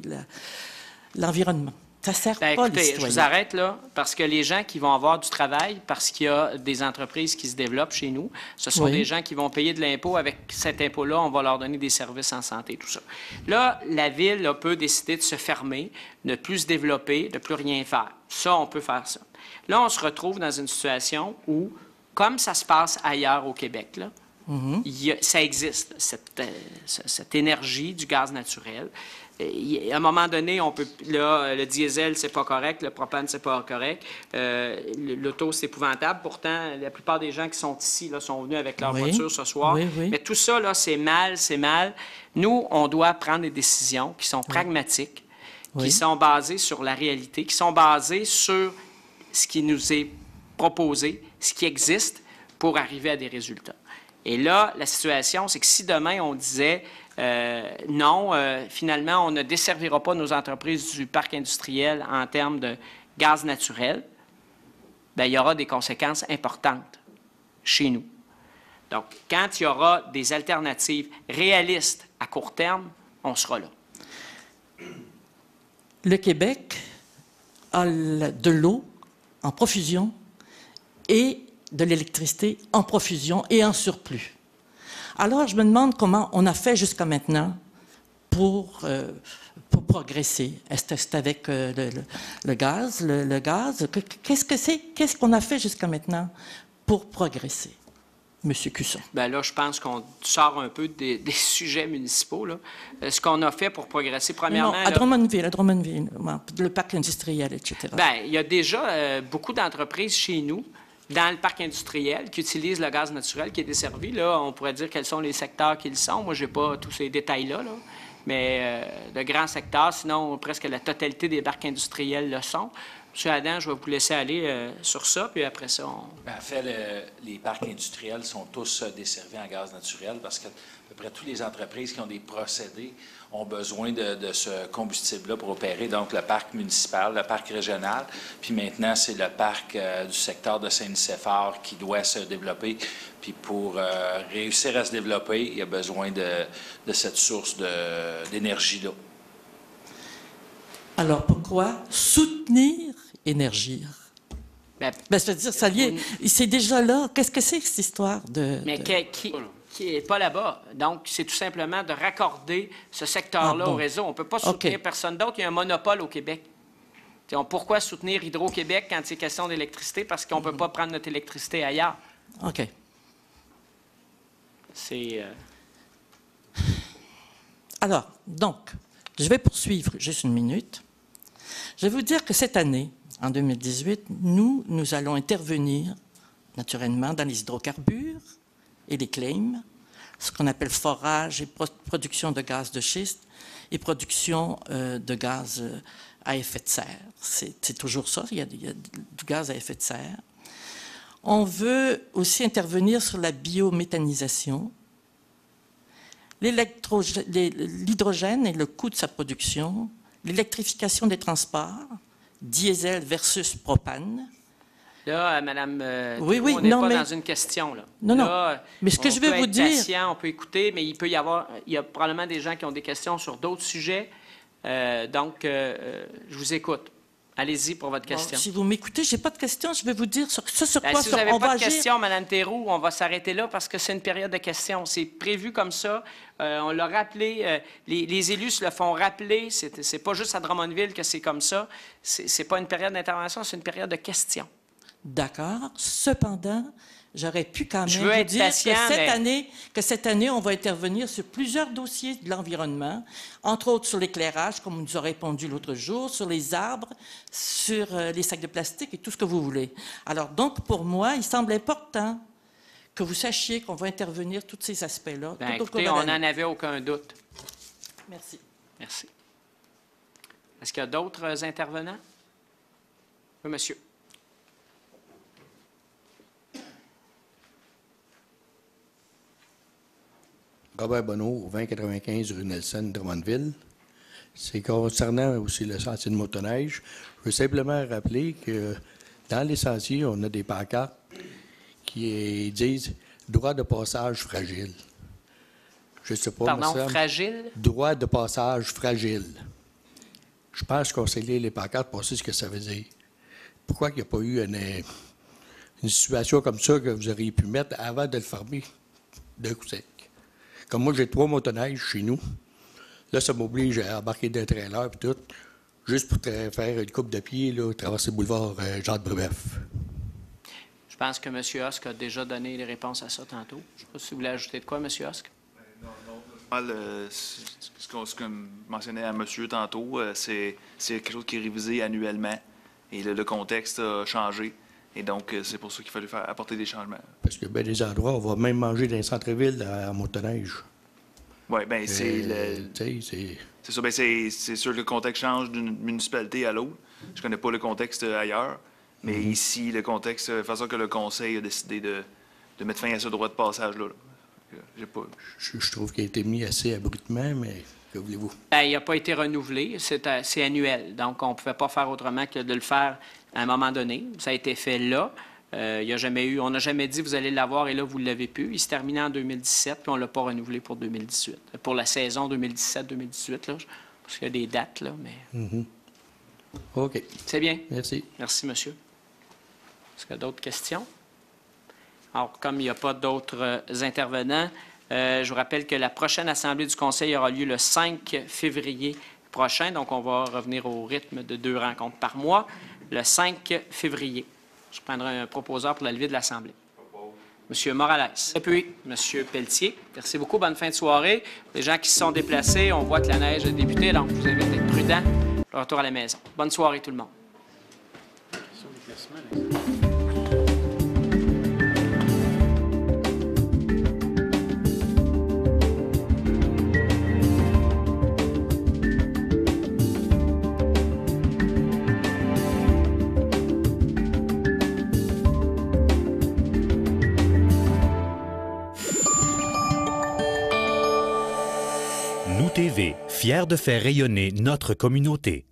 l'environnement. Ça ne sert pas écoutez, les citoyens. Je vous arrête là, parce que les gens qui vont avoir du travail, parce qu'il y a des entreprises qui se développent chez nous, ce sont des gens qui vont payer de l'impôt. Avec cet impôt-là, on va leur donner des services en santé, tout ça. Là, la Ville là, peut décider de se fermer, de ne plus se développer, de ne plus rien faire. Ça, on peut faire ça. Là, on se retrouve dans une situation où, comme ça se passe ailleurs au Québec, là, ça existe, cette énergie du gaz naturel. À un moment donné, on peut, là, le diesel, c'est pas correct, le propane, c'est pas correct, l'auto, c'est épouvantable. Pourtant, la plupart des gens qui sont ici là, sont venus avec leur voiture ce soir. Mais tout ça, là, c'est mal, c'est mal. Nous, on doit prendre des décisions qui sont pragmatiques, qui sont basées sur la réalité, qui sont basées sur ce qui nous est proposé, ce qui existe pour arriver à des résultats. Et là, la situation, c'est que si demain, on disait non, finalement, on ne desservira pas nos entreprises du parc industriel en termes de gaz naturel. Bien, il y aura des conséquences importantes chez nous. Donc, quand il y aura des alternatives réalistes à court terme, on sera là. Le Québec a de l'eau en profusion et de l'électricité en profusion et en surplus. Alors, je me demande comment on a fait jusqu'à maintenant pour progresser. Est-ce que c'est avec le gaz? Qu'est-ce que c'est? Qu'est-ce qu'on a fait jusqu'à maintenant pour progresser? Monsieur Cusson. Bien là, je pense qu'on sort un peu des sujets municipaux. Là. Ce qu'on a fait pour progresser, premièrement... Non, à Drummondville, le parc industriel, etc. Bien, il y a déjà beaucoup d'entreprises chez nous, dans le parc industriel, qui utilisent le gaz naturel qui est desservi. Là, on pourrait dire quels sont les secteurs qu'ils sont. Moi, je n'ai pas tous ces détails-là, là. Mais de grands secteurs, sinon presque la totalité des parcs industriels le sont. M. Adam, je vais vous laisser aller sur ça, puis après ça, on... Bien, en fait, les parcs industriels sont tous desservis en gaz naturel parce que à peu près toutes les entreprises qui ont des procédés ont besoin de ce combustible-là pour opérer. Donc, le parc municipal, le parc régional, puis maintenant, c'est le parc du secteur de Saint-Nicéphore qui doit se développer. Puis pour réussir à se développer, il y a besoin de cette source d'énergie-là. Alors, pourquoi soutenir Énergir? Ben, c'est-à-dire, ça lié, c'est déjà là. Qu'est-ce que c'est que cette histoire de... Mais qui n'est pas là-bas. Donc, c'est tout simplement de raccorder ce secteur-là au réseau. On ne peut pas soutenir personne d'autre. Il y a un monopole au Québec. Pourquoi soutenir Hydro-Québec quand c'est question d'électricité? Parce qu'on ne peut pas prendre notre électricité ailleurs. OK. C'est... Alors, donc, je vais poursuivre juste une minute. Je vais vous dire que cette année, en 2018, nous allons intervenir, naturellement, dans les hydrocarbures et les claims, ce qu'on appelle forage et production de gaz de schiste et production de gaz à effet de serre. C'est toujours ça, il y a du gaz à effet de serre. On veut aussi intervenir sur la biométhanisation, l'hydrogène et le coût de sa production, l'électrification des transports, diesel versus propane. Là, Madame, oui, on n'est pas dans une question. Là. Non, là, non. Mais ce que je vais vous dire... patient, on peut écouter, mais il y a probablement des gens qui ont des questions sur d'autres sujets. Donc, je vous écoute. Allez-y pour votre question. Bon, si vous m'écoutez, je n'ai pas de questions. Je vais vous dire sur quoi si vous n'avez pas de questions, Mme Théroux, on va s'arrêter là parce que c'est une période de questions. C'est prévu comme ça. On l'a rappelé. Les élus se le font rappeler. C'est pas juste à Drummondville que c'est comme ça. C'est pas une période d'intervention, c'est une période de questions. D'accord. Cependant, j'aurais pu quand même vous dire patient, que cette année, on va intervenir sur plusieurs dossiers de l'environnement, entre autres sur l'éclairage, comme on nous a répondu l'autre jour, sur les arbres, sur les sacs de plastique et tout ce que vous voulez. Alors donc, pour moi, il semble important que vous sachiez qu'on va intervenir tous ces aspects-là. Bien, écoutez, on n'en avait aucun doute. Merci. Merci. Est-ce qu'il y a d'autres intervenants? Oui, monsieur. Robert Bonneau, 2095 rue Nelson, Drummondville. C'est concernant aussi le sentier de motoneige. Je veux simplement rappeler que dans les sentiers, on a des pancartes qui disent « droit de passage fragile ». Je ne sais pas. Pardon, fragile? Droit de passage fragile. Je pense qu'on sait lire les pancartes pour savoir ce que ça veut dire. Pourquoi il n'y a pas eu une situation comme ça que vous auriez pu mettre avant de le fermer d'un coup sec? Comme moi, j'ai 3 motoneiges chez nous. Là, ça m'oblige à embarquer d'un trailer et tout, juste pour faire une coupe de pied, là, traverser le boulevard Jean-de-Brébeuf. Je pense que M. Husk a déjà donné les réponses à ça tantôt. Je ne sais pas si vous voulez ajouter de quoi, M. Husk? Ce que mentionnait à monsieur tantôt, c'est quelque chose qui est révisé annuellement. Et le contexte a changé. Et donc, c'est pour ça qu'il fallait apporter des changements. Parce que bien des endroits, on va même manger dans les centres-villes en motoneige. Oui, bien, c'est ça. Bien, c'est sûr que le contexte change d'une municipalité à l'autre. Je ne connais pas le contexte ailleurs. Mais ici, le contexte fait ça que le conseil a décidé de mettre fin à ce droit de passage-là. J'ai pas... Je trouve qu'il a été mis assez abruptement, mais que voulez-vous? Ben, il n'a pas été renouvelé, c'est annuel. Donc, on ne pouvait pas faire autrement que de le faire à un moment donné. Ça a été fait là. On n'a jamais dit vous allez l'avoir et là, vous ne l'avez plus. Il se terminait en 2017, puis on ne l'a pas renouvelé pour 2018. Pour la saison 2017-2018, là, parce qu'il y a des dates, là, mais... OK. C'est bien. Merci. Merci, monsieur. Est-ce qu'il y a d'autres questions? Alors, comme il n'y a pas d'autres intervenants, je vous rappelle que la prochaine Assemblée du Conseil aura lieu le 5 février prochain. Donc, on va revenir au rythme de 2 rencontres par mois. Le 5 février. Je prendrai un proposeur pour la levée de l'Assemblée. Monsieur Morales. Et puis, Monsieur Pelletier. Merci beaucoup. Bonne fin de soirée. Les gens qui se sont déplacés, on voit que la neige a débuté, donc je vous invite à être prudent. Le retour à la maison. Bonne soirée, tout le monde. Nous TV, fiers de faire rayonner notre communauté.